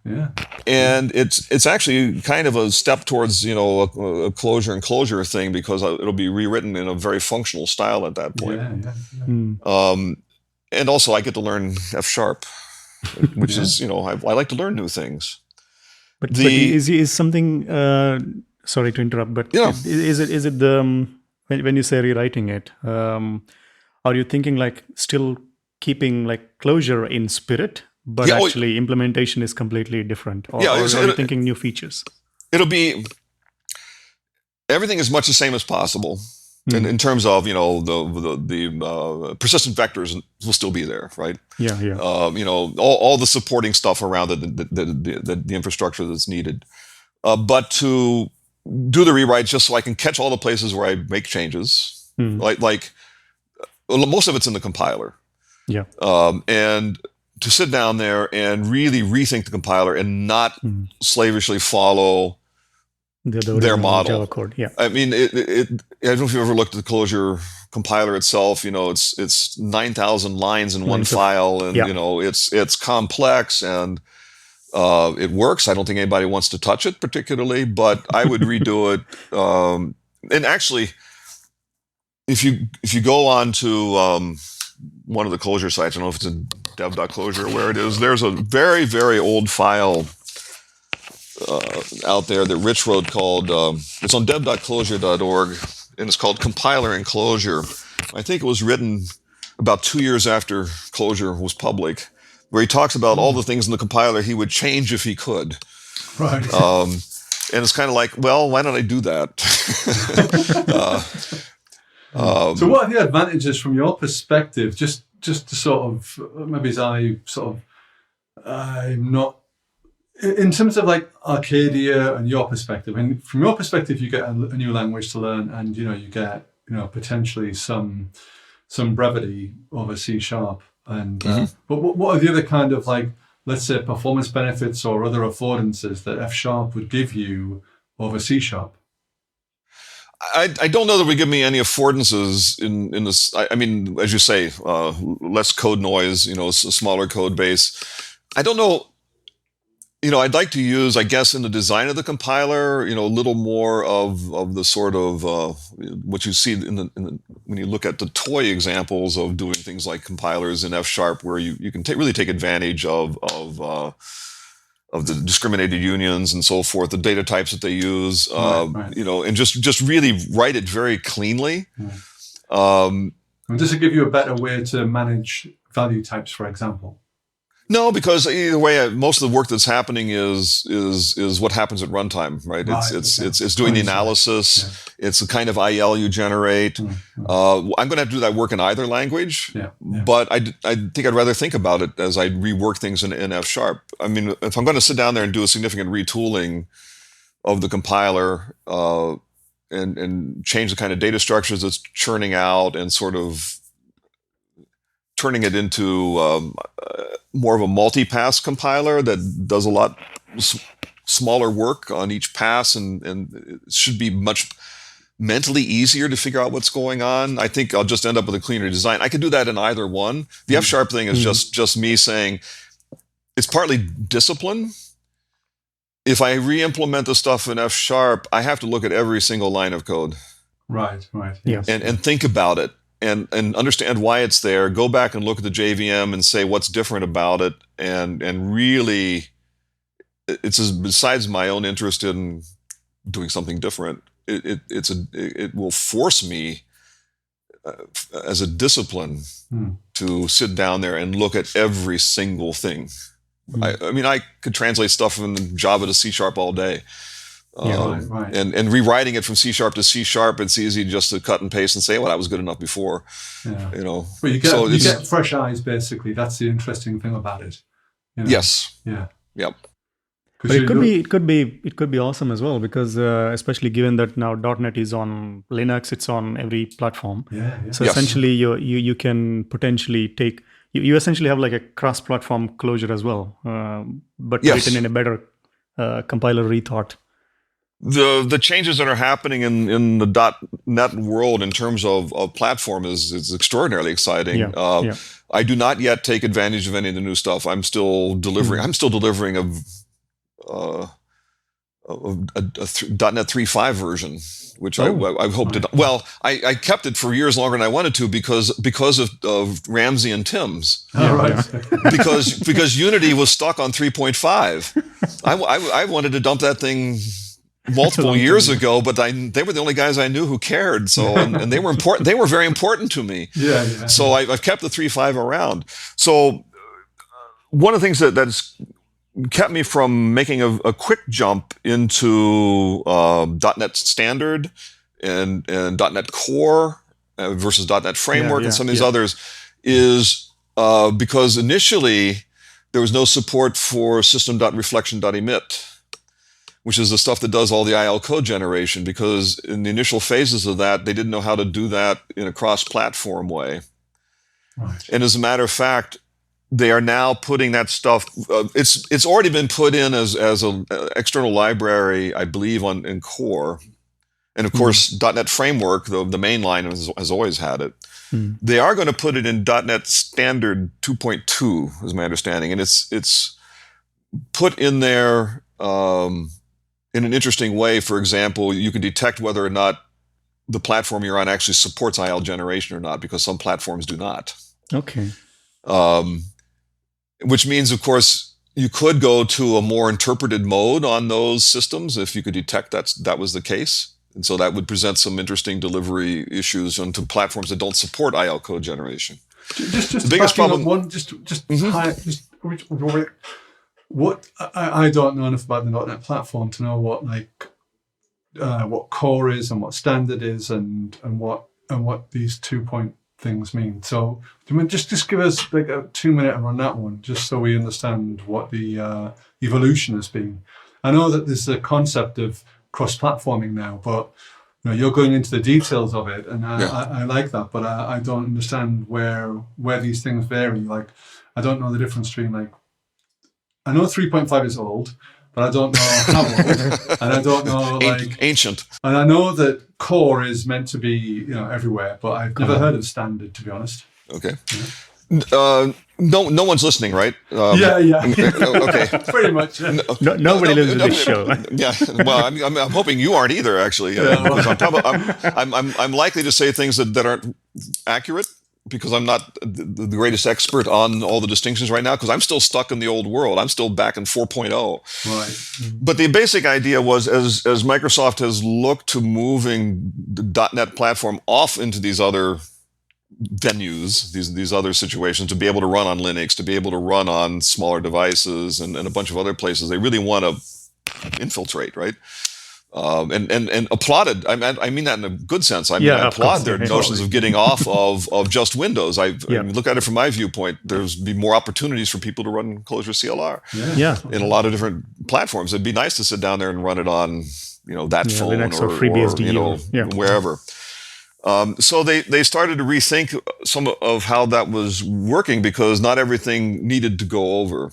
Yeah. And it's actually kind of a step towards, a Clojure and Clojure thing, because it'll be rewritten in a very functional style at that point. Yeah. And also I get to learn F#, which is, I like to learn new things. But is something, sorry to interrupt, but is it the, when you say rewriting it, are you thinking like still keeping like Clojure in spirit, but actually implementation is completely different? Or are you thinking new features? It'll be everything as much the same as possible. In terms of, the persistent vectors will still be there, right? Yeah. All the supporting stuff around the infrastructure that's needed. But to do the rewrite just so I can catch all the places where I make changes, well, most of it's in the compiler. Yeah. And to sit down there and really rethink the compiler and not slavishly follow their model. Java code. Yeah. I mean, I don't know if you've ever looked at the Clojure compiler itself. It's 9,000 lines in one file, and it's complex, and it works. I don't think anybody wants to touch it particularly, but I would redo it. And actually, if you go on to one of the Clojure sites, I don't know if it's in dev.clojure or where it is, there's a very, very old file out there that Rich wrote called, it's on dev.clojure.org, and it's called Compiler and Clojure. I think it was written about 2 years after Clojure was public, where he talks about all the things in the compiler he would change if he could. Right. And it's kind of like, well, why don't I do that? So what are the advantages from your perspective, just to sort of, maybe as I'm not, in terms of like Arcadia and your perspective, and from your perspective, you get a new language to learn, and you get potentially some brevity over C#, and but what are the other kind of, like, let's say, performance benefits or other affordances that F# would give you over C#? I don't know that would give me any affordances in this. I mean, as you say, less code noise, a smaller code base. I don't know. I'd like to use, I guess, in the design of the compiler, a little more of the sort of what you see when you look at the toy examples of doing things like compilers in F#, where you can really take advantage of the discriminated unions and so forth, the data types that they use, right. And just really write it very cleanly. And does it give you a better way to manage value types, for example? No, because either way, most of the work that's happening is what happens at runtime, right? It's doing the analysis. Yeah. It's the kind of IL you generate. I'm going to have to do that work in either language, but I think I'd rather think about it as I rework things in F#. I mean, if I'm going to sit down there and do a significant retooling of the compiler and change the kind of data structures it's churning out and sort of turning it into more of a multi-pass compiler that does a lot smaller work on each pass, and it should be much mentally easier to figure out what's going on. I think I'll just end up with a cleaner design. I could do that in either one. The F# thing is just me saying, it's partly discipline. If I re-implement the stuff in F#, I have to look at every single line of code. Right. Yeah. Yes. And think about it and understand why it's there. Go back and look at the JVM and say what's different about it, and really, it's besides my own interest in doing something different. It will force me as a discipline to sit down there and look at every single thing. I mean, I could translate stuff from Java to C# all day. Right. And rewriting it from C# to C#, it's easy just to cut and paste and say, well, that was good enough before. Yeah. You know. But you get fresh eyes, basically. That's the interesting thing about it. You know? Yes. Yeah. Yep. But it could be awesome as well, because especially given that now .NET is on Linux, it's on every platform. Yeah. So Yes. essentially, you can potentially take you essentially have like a cross-platform Clojure as well, but Yes. written in a better compiler rethought. The changes that are happening in the .NET world in terms of platform is extraordinarily exciting. Yeah. I do not yet take advantage of any of the new stuff. I'm still delivering. I'm still delivering a .NET 3.5 version, which I hope to. Well, I kept it for years longer than I wanted to because of Ramsey and Tim's. Right. because Unity was stuck on 3.5. I wanted to dump that thing multiple years ago, but they were the only guys I knew who cared. So and they were important. They were very important to me. Yeah. So I've kept the 3.5 around. So one of the things that's kept me from making a quick jump into .NET Standard and .NET Core versus .NET Framework and some of these others is because initially there was no support for system.reflection.emit, which is the stuff that does all the IL code generation, because in the initial phases of that, they didn't know how to do that in a cross-platform way. Right. And as a matter of fact, they are now putting that stuff. It's already been put in as an external library, I believe, in Core, and of course, .NET Framework, the main line has always had it. They are going to put it in .NET Standard 2.2, is my understanding, and it's put in there in an interesting way. For example, you can detect whether or not the platform you're on actually supports IL generation or not, because some platforms do not. Okay. Which means, of course, you could go to a more interpreted mode on those systems if you could detect that was the case. And so that would present some interesting delivery issues onto platforms that don't support IL code generation. Just the biggest problem. What I don't know enough about the .NET platform to know what core is and what standard is and what these 2-point things mean. So do you mind just give us like a 2-minute on that one, just so we understand what the evolution has been. I know that there's a concept of cross-platforming now, but you're going into the details of it, and I like that, but I don't understand where these things vary. Like, I don't know the difference between, like, I know 3.5 is old, but I don't know how old, and I don't know, like, ancient. And I know that core is meant to be everywhere, but I've never heard of standard, to be honest. Okay. No one's listening, right? Yeah. Okay. Pretty much. Yeah. Nobody lives in this show. Yeah. Well, I'm hoping you aren't either, actually. Because I'm likely to say things that aren't accurate, because I'm not the greatest expert on all the distinctions right now, because I'm still stuck in the old world. I'm still back in 4.0. Right. But the basic idea was, as Microsoft has looked to moving the .NET platform off into these other venues, these other situations, to be able to run on Linux, to be able to run on smaller devices and a bunch of other places, they really want to infiltrate, right? And applauded. I mean that in a good sense. I applaud their notions of getting off of just Windows. I mean, look at it from my viewpoint. There's be more opportunities for people to run Clojure CLR in a lot of different platforms. It'd be nice to sit down there and run it on that phone Linux or FreeBSD, wherever. So they started to rethink some of how that was working, because not everything needed to go over.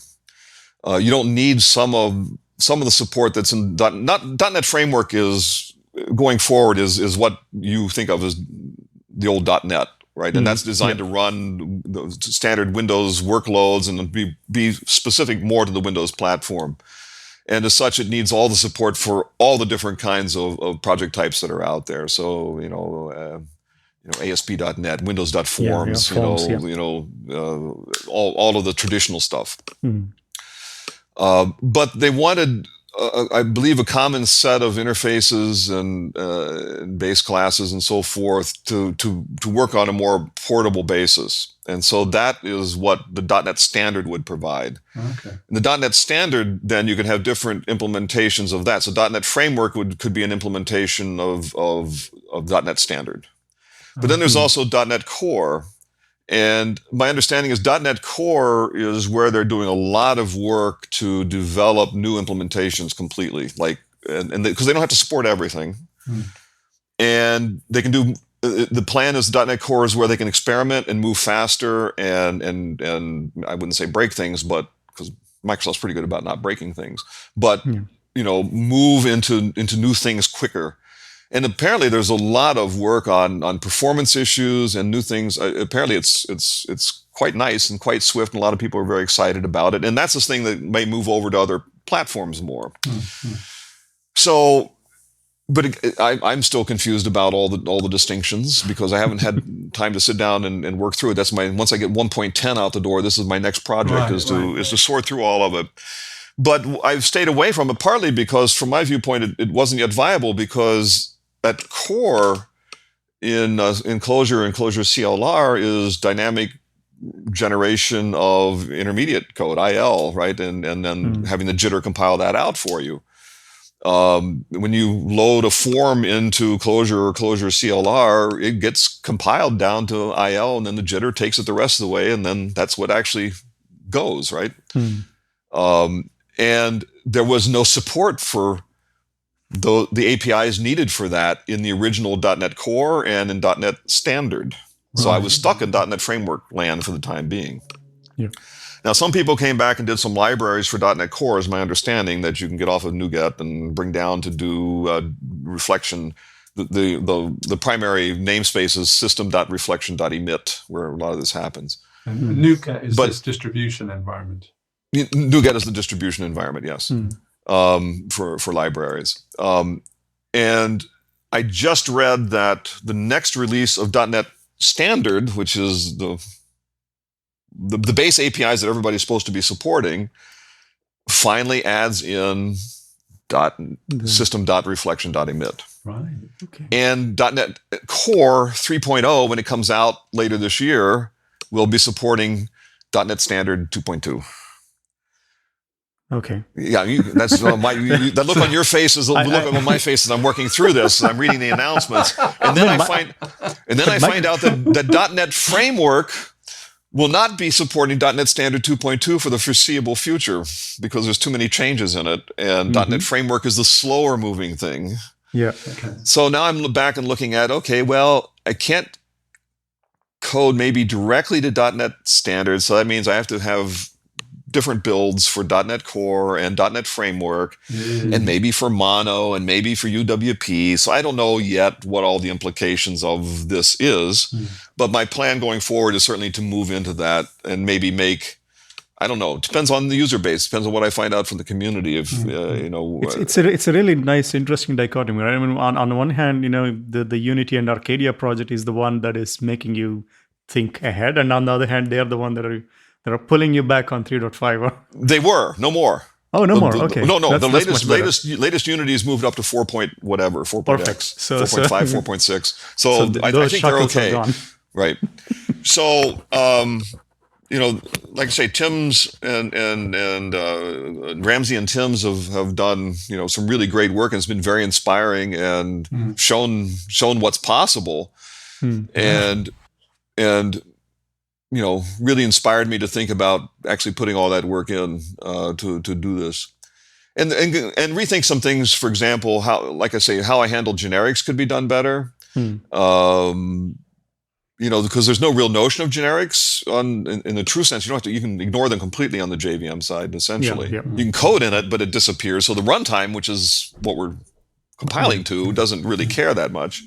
You don't need some of the support that's in .NET Framework is going forward is what you think of as the old .NET, right? And that's designed to run the standard Windows workloads and be specific more to the Windows platform. And as such, it needs all the support for all the different kinds of project types that are out there. So, ASP.NET, Windows.Forms, all of the traditional stuff. But they wanted, I believe, a common set of interfaces and base classes and so forth to work on a more portable basis. And so that is what the .NET Standard would provide. Okay. In the .NET Standard, then you can have different implementations of that. So .NET Framework could be an implementation of .NET Standard. But then there's also .NET Core. And my understanding is .NET Core is where they're doing a lot of work to develop new implementations completely, and because they don't have to support everything. And they can do, the plan is .NET Core is where they can experiment and move faster and I wouldn't say break things, but because Microsoft's pretty good about not breaking things, but move into new things quicker. And apparently there's a lot of work on performance issues and new things. Apparently it's quite nice and quite swift, and a lot of people are very excited about it. And that's this thing that may move over to other platforms more. So, but I'm still confused about all the distinctions because I haven't had time to sit down and work through it. That's once I get 1.10 out the door, this is my next project is to sort through all of it. But I've stayed away from it partly because, from my viewpoint, it wasn't yet viable because at core in Clojure and Clojure CLR is dynamic generation of intermediate code, IL, right? And then having the jitter compile that out for you. When you load a form into Clojure or Clojure CLR, it gets compiled down to IL, and then the jitter takes it the rest of the way, and then that's what actually goes, right? And there was no support for the APIs needed for that in the original .NET Core and in .NET Standard. So I was stuck in .NET Framework land for the time being. Yeah. Now, some people came back and did some libraries for .NET Core, is my understanding, that you can get off of NuGet and bring down to do reflection. The primary namespace is system.reflection.emit, where a lot of this happens. And NuGet is this distribution environment. NuGet is the distribution environment, yes, for libraries. And I just read that the next release of .NET Standard, which is the base APIs that everybody's supposed to be supporting, finally adds in system.reflection.emit. Right. Okay. And .NET Core 3.0, when it comes out later this year, will be supporting .NET Standard 2.2. Okay. Yeah, that's that look on your face is the look on my face as I'm working through this. And I'm reading the announcements, and then I find out that .NET Framework will not be supporting .NET Standard 2.2 for the foreseeable future because there's too many changes in it, and .NET Framework is the slower moving thing. Yeah. Okay. So now I'm back and looking at, okay, well, I can't code maybe directly to .NET Standard, so that means I have to have different builds for .NET Core and .NET Framework, and maybe for Mono and maybe for UWP. So I don't know yet what all the implications of this is, but my plan going forward is certainly to move into that and maybe make, I don't know, it depends on the user base, depends on what I find out from the community. If it's a really nice, interesting dichotomy, right? I mean, on one hand, the Unity and Arcadia project is the one that is making you think ahead, and on the other hand, they are the one that are pulling you back on 3.5. They were no more. Oh, no more. Okay. No. That's the latest Unity has moved up to 4 point whatever, 4.x, 4.5, 4.6. So I think they're okay. Right. So like I say, Tim's and Ramsey and Tim's have done some really great work, and it's been very inspiring and shown what's possible, and really inspired me to think about actually putting all that work in to do this, and rethink some things. For example, how I handle generics could be done better. Because there's no real notion of generics in the true sense. You can ignore them completely on the JVM side. Essentially, you can code in it, but it disappears. So the runtime, which is what we're compiling to, doesn't really care that much.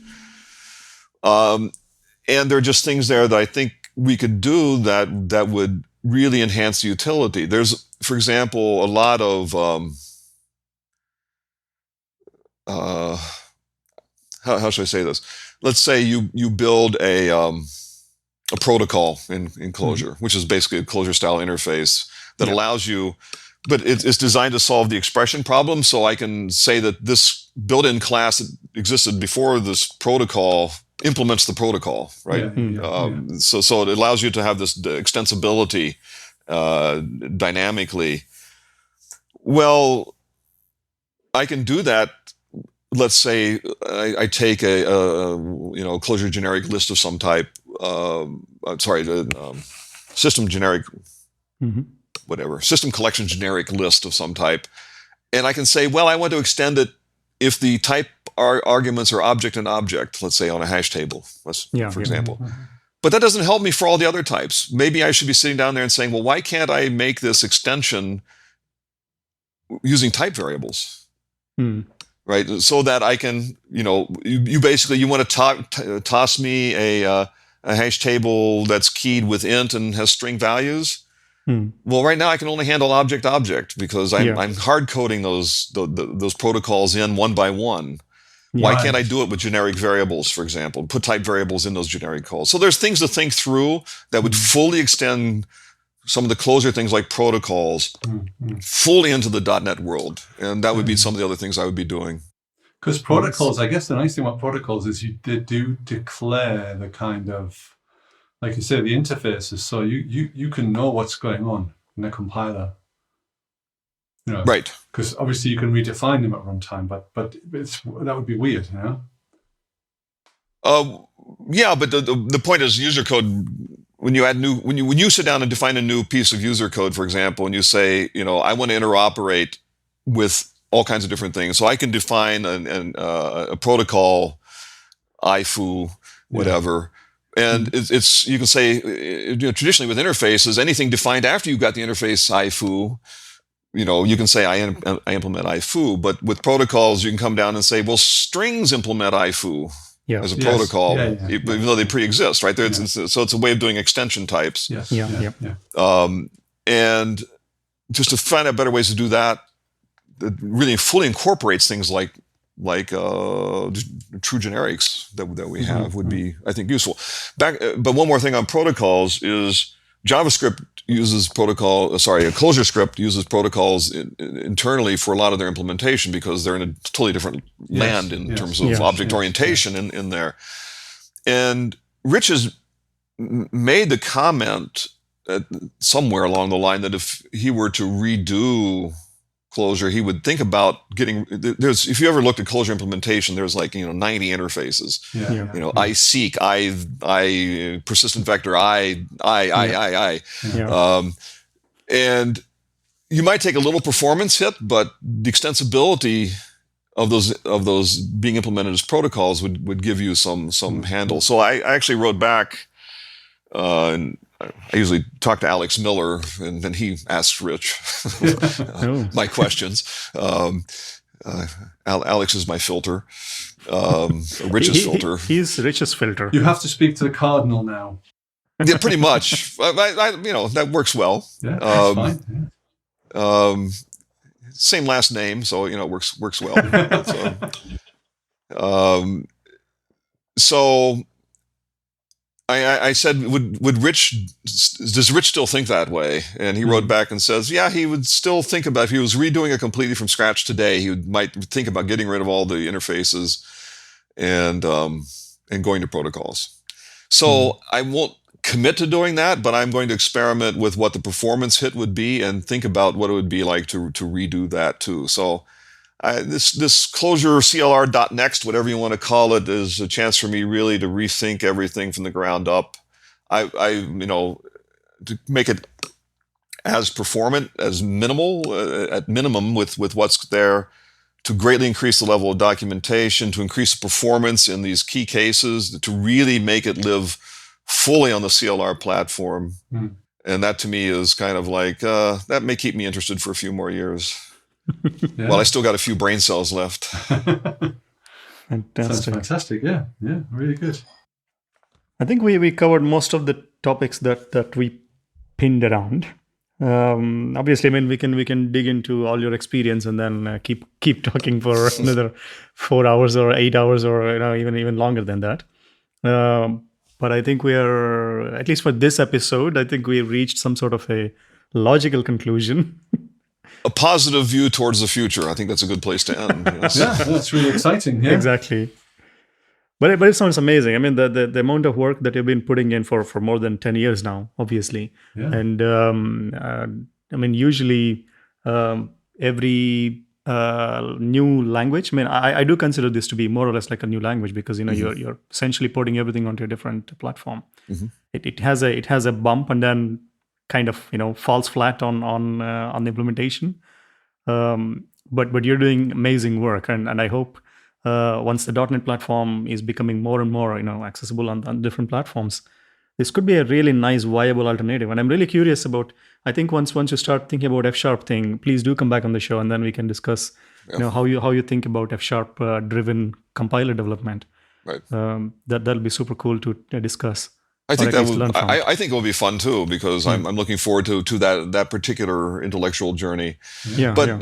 And there are just things there that I think we could do that would really enhance the utility. There's, for example, a lot of how should I say this? Let's say you build a protocol in Clojure, which is basically a Clojure style interface that allows you, but it's designed to solve the expression problem. So I can say that this built-in class that existed before this protocol implements the protocol, right? So it allows you to have this extensibility dynamically. Well, I can do that. Let's say I take a Clojure generic list of some type. System generic, whatever, system collection generic list of some type, and I can say, well, I want to extend it if the type arguments are object and object, let's say on a hash table, for example. But that doesn't help me for all the other types. Maybe I should be sitting down there and saying, well, why can't I make this extension using type variables? Right, so that I can, you basically, you want to toss me a hash table that's keyed with int and has string values. Well, right now I can only handle object because I'm hard coding those protocols in one by one. Why can't I do it with generic variables, for example? Put type variables in those generic calls. So there's things to think through that would fully extend some of the Clojure things like protocols fully into the .NET world. And that would be some of the other things I would be doing. Because protocols, I guess the nice thing about protocols is they do declare the kind of, like you say, the interfaces. So you can know what's going on in a compiler. Right. Because obviously you can redefine them at runtime, but that would be weird, Yeah, but the point is user code. When you sit down and define a new piece of user code, for example, and you say, I want to interoperate with all kinds of different things, so I can define a protocol, IFU, whatever, and it's you can say, traditionally with interfaces, anything defined after you've got the interface IFU, you can say I implement IFU, but with protocols you can come down and say, well, strings implement IFU. As a protocol, even though they pre-exist, right? So it's a way of doing extension types. And just to find out better ways to do that really fully incorporates things like true generics that we have would be, I think, useful. But one more thing on protocols is JavaScript uses Clojure script uses protocols internally for a lot of their implementation because they're in a totally different land in terms of object orientation in there. And Rich has made the comment somewhere along the line that if he were to redo Clojure, he would think about if you ever looked at Clojure implementation, there's 90 interfaces. I seek, I persistent vector, I. And you might take a little performance hit, but the extensibility of those being implemented as protocols would give you some handle. So I actually wrote back, and I usually talk to Alex Miller, and then he asks Rich my questions. Alex is my filter, Rich's filter. He's Rich's filter. You have to speak to the cardinal now. Yeah, pretty much. That works well. Yeah, that's fine. Same last name, so it works well. So I said, would Rich, does Rich still think that way? And he wrote back and says, yeah, he would still think about, if he was redoing it completely from scratch today, he might think about getting rid of all the interfaces and going to protocols. So I won't commit to doing that, but I'm going to experiment with what the performance hit would be and think about what it would be like to redo that too. So this Clojure CLR .next, whatever you want to call it, is a chance for me really to rethink everything from the ground up. To make it as performant as minimal, at minimum with what's there, to greatly increase the level of documentation, to increase the performance in these key cases, to really make it live fully on the CLR platform. And that to me is kind of like, that may keep me interested for a few more years. Well, I still got a few brain cells left. Fantastic. Sounds fantastic. Yeah, really good. I think we covered most of the topics that we pinned around. Obviously, I mean, we can dig into all your experience and then keep talking for another 4 hours or 8 hours or even longer than that. But I think we are, at least for this episode, I think we reached some sort of a logical conclusion. A positive view towards the future. I think that's a good place to end. Yes. Yeah, that's really exciting. Yeah. Exactly. But it sounds amazing. I mean, the amount of work that you've been putting in for more than 10 years now, obviously. Yeah. And I mean, usually every new language, I mean, I do consider this to be more or less like a new language because, you're essentially porting everything onto a different platform. Mm-hmm. It has a bump and then kind of, falls flat on the implementation. But you're doing amazing work. And I hope once the .NET platform is becoming more and more, accessible on different platforms, this could be a really nice, viable alternative. And I'm really curious about. I think once you start thinking about F# thing, please do come back on the show, and then we can discuss, how you think about F# driven compiler development. Right. That'll be super cool to discuss. I think I think it will be fun too because I'm looking forward to that particular intellectual journey. Yeah. But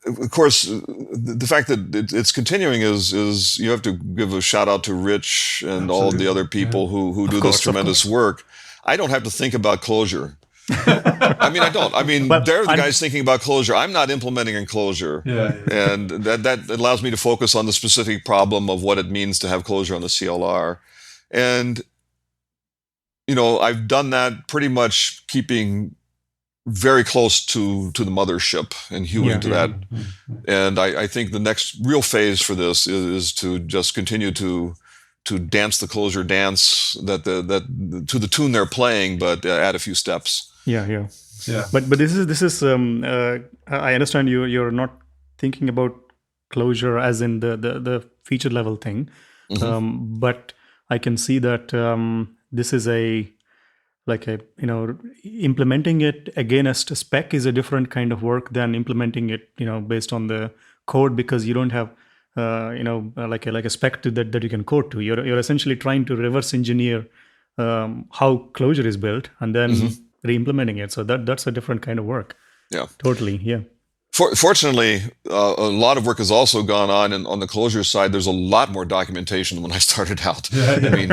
of course, the fact that it's continuing is you have to give a shout out to Rich and all of the other people who do this tremendous work. I don't have to think about Clojure. I mean, I don't. I mean, they're the guys thinking about Clojure. I'm not implementing in Clojure. Yeah. And that allows me to focus on the specific problem of what it means to have Clojure on the CLR. And, I've done that pretty much keeping very close to the mothership and hewing to that. And I think the next real phase for this is to just continue to dance the Clojure dance that to the tune they're playing, but add a few steps. Yeah. But this is I understand you're not thinking about Clojure as in the feature level thing, but I can see that this is implementing it against a spec is a different kind of work than implementing it, based on the code, because you don't have, like a spec that you can code to. You're essentially trying to reverse engineer how Clojure is built and then re-implementing it. So that's a different kind of work. Yeah, totally. Yeah. Fortunately, a lot of work has also gone on the Clojure side. There's a lot more documentation than when I started out. I mean,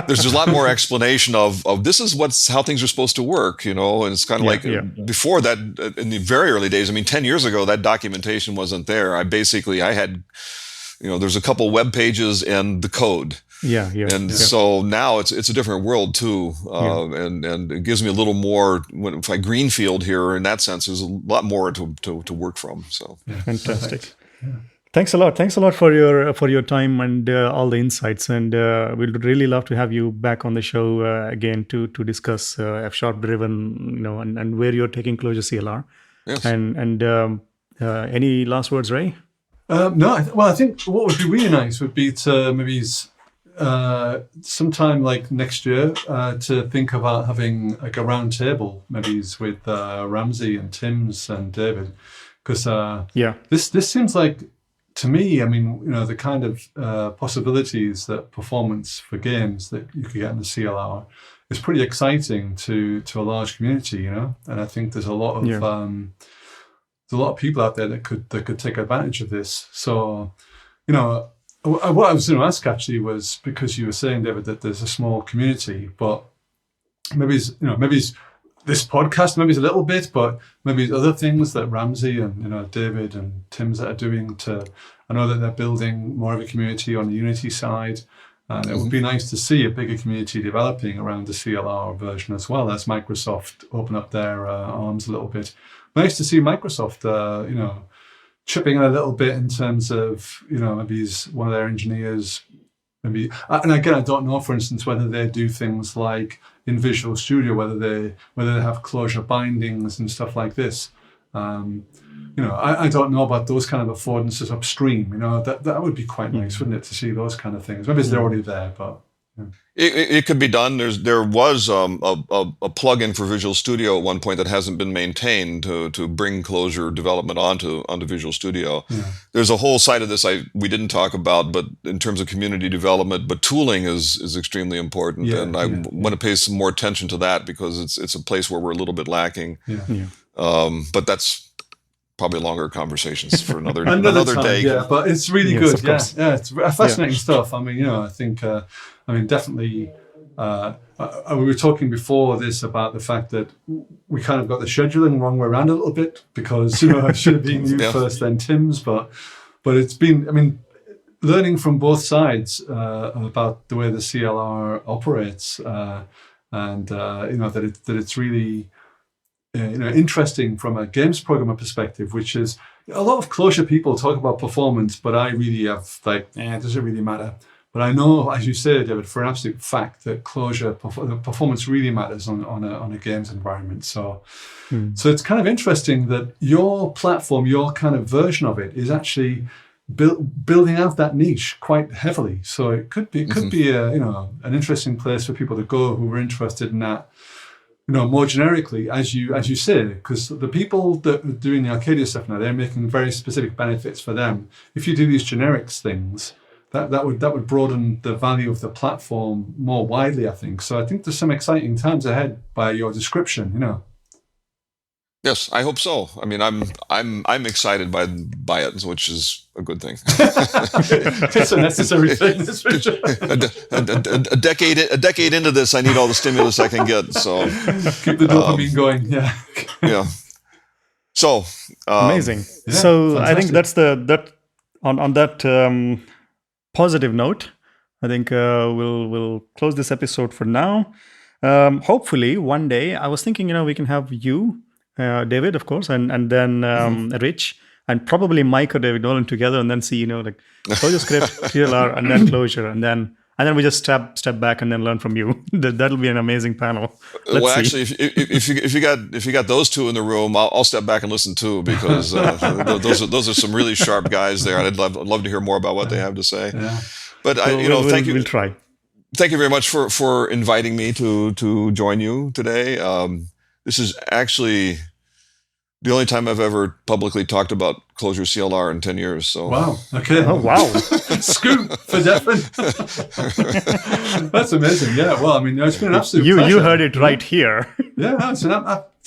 there's a lot more explanation of this is how things are supposed to work, and it's kind of before that, in the very early days, 10 years ago, that documentation wasn't there. I had, there's a couple web pages and the code. So now it's a different world too, and it gives me a little more. If I greenfield here, in that sense, there's a lot more to work from. So fantastic. Thanks a lot for your time and all the insights, and we'd really love to have you back on the show again to discuss F# driven, and where you're taking Clojure CLR. Yes. And any last words, Ray? No. I think what would be really nice would be to maybe sometime like next year to think about having like a round table, maybe with Ramsey and Tim's and David, because this seems like, to me, the kind of possibilities that performance for games that you could get in the CLR is pretty exciting to a large community, and I think there's a lot of people out there that could take advantage of this. So, what I was going to ask actually was, because you were saying, David, that there's a small community, but maybe it's this podcast, maybe it's a little bit, but maybe it's other things that Ramsey and David and Tim's that are doing I know that they're building more of a community on the Unity side, and it would be nice to see a bigger community developing around the CLR version as well, as Microsoft open up their arms a little bit. Nice to see Microsoft, chipping in a little bit in terms of, maybe one of their engineers, maybe, and again, I don't know, for instance, whether they do things like in Visual Studio, whether they have Clojure bindings and stuff like this. I don't know about those kind of affordances upstream. That would be quite nice, wouldn't it, to see those kind of things? Maybe they're already there, but It could be done. There was a plugin for Visual Studio at one point that hasn't been maintained to bring Clojure development onto Visual Studio. Yeah. There's a whole side of this we didn't talk about, but in terms of community development, but tooling is extremely important, and I want to pay some more attention to that because it's a place where we're a little bit lacking. But that's probably longer conversations for another time, day. Yeah, but it's really Yes, good. of course. Yeah, it's fascinating stuff. I mean, I think, definitely. We were talking before this about the fact that we kind of got the scheduling wrong way around a little bit because it should have been you first, then Tim's. But it's been, learning from both sides about the way the CLR operates, and that it's really. Interesting from a games programmer perspective, which is a lot of Clojure people talk about performance, but I really have does it really matter? But I know, as you say, David, for an absolute fact that Clojure the performance really matters on a games environment. So it's kind of interesting that your platform, your kind of version of it, is actually building out that niche quite heavily. So it could be an interesting place for people to go who are interested in that. More generically, as you say, because the people that are doing the Arcadia stuff now, they're making very specific benefits for them. If you do these generics things, that would broaden the value of the platform more widely, I think. So I think there's some exciting times ahead by your description. Yes, I hope so. I mean, I'm excited by it, which is a good thing. It's a necessary thing. a decade into this, I need all the stimulus I can get. So keep the dopamine going. Yeah. Yeah. So amazing. Yeah, so fantastic. I think that's on that positive note. I think we'll close this episode for now. Hopefully, one day, I was thinking, we can have you. David, of course, and then Rich, and probably Mike or David Nolan together, and then see, Clojure script, CLR, and then Clojure, and then we just step back and then learn from you. That'll be an amazing panel. Let's see. Actually, if you got those two in the room, I'll step back and listen too, because those are some really sharp guys there, and I'd love to hear more about what they have to say. Yeah. But thank you. We'll try. Thank you very much for inviting me to join you today. This is actually the only time I've ever publicly talked about Clojure CLR in 10 years. So wow. Okay. Oh wow. Scoop for Devin. That's amazing. Yeah. Well, it's been an absolute pleasure. You heard it right here. Yeah, no, it's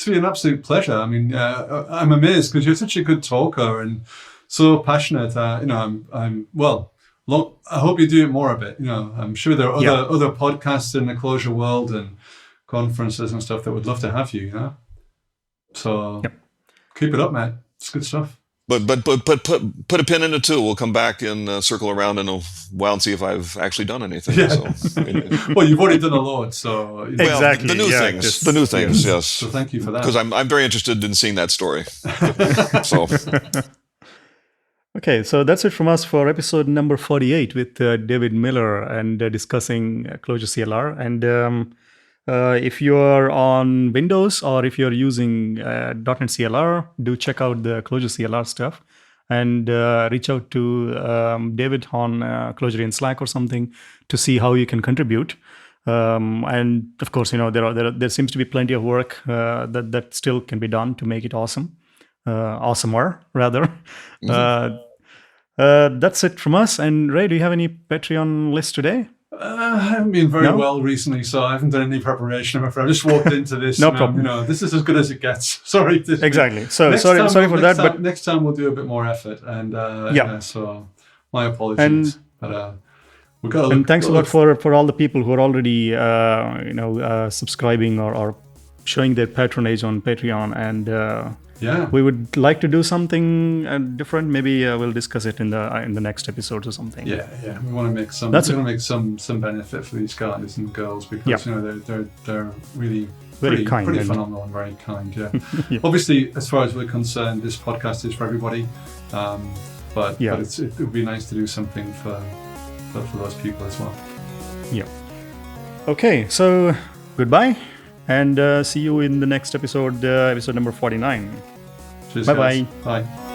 been an absolute pleasure. I'm amazed because you're such a good talker and so passionate. I hope you do it more of it. I'm sure there are other podcasts in the Clojure world and conferences and stuff that would love to have you. So keep it up, man. It's good stuff. But put a pin in it too. We'll come back and circle around in a while and see if I've actually done anything. Yeah. So, well, you've already done a lot, so Exactly. The new things. Yes. So thank you for that. Because I'm very interested in seeing that story. So. Okay, so that's it from us for episode number 48 with David Miller and discussing Clojure CLR. And if you're on Windows or if you're using .NET CLR, do check out the Clojure CLR stuff and reach out to David on Clojure in Slack or something to see how you can contribute. And of course, there seems to be plenty of work that still can be done to make it awesome. Awesomer, rather. That's it from us. And Ray, do you have any Patreon list today? I haven't been very well recently, so I haven't done any preparation. I'm afraid I just walked into this. No problem. This is as good as it gets. Sorry. Exactly. So sorry for that. But next time we'll do a bit more effort. And so my apologies. And, but we've got. And thanks a lot for all the people who are already subscribing or showing their patronage on Patreon. And we would like to do something different. Maybe we'll discuss it in the next episode or something. Yeah. We want to make some. We want to make some benefit for these guys and girls because they're really very kind, pretty phenomenal and very kind. Yeah. Yeah. Obviously, as far as we're concerned, this podcast is for everybody. But it would be nice to do something for those people as well. Yeah. Okay. So goodbye. And see you in the next episode, episode number 49. Cheers, Bye-bye. Bye.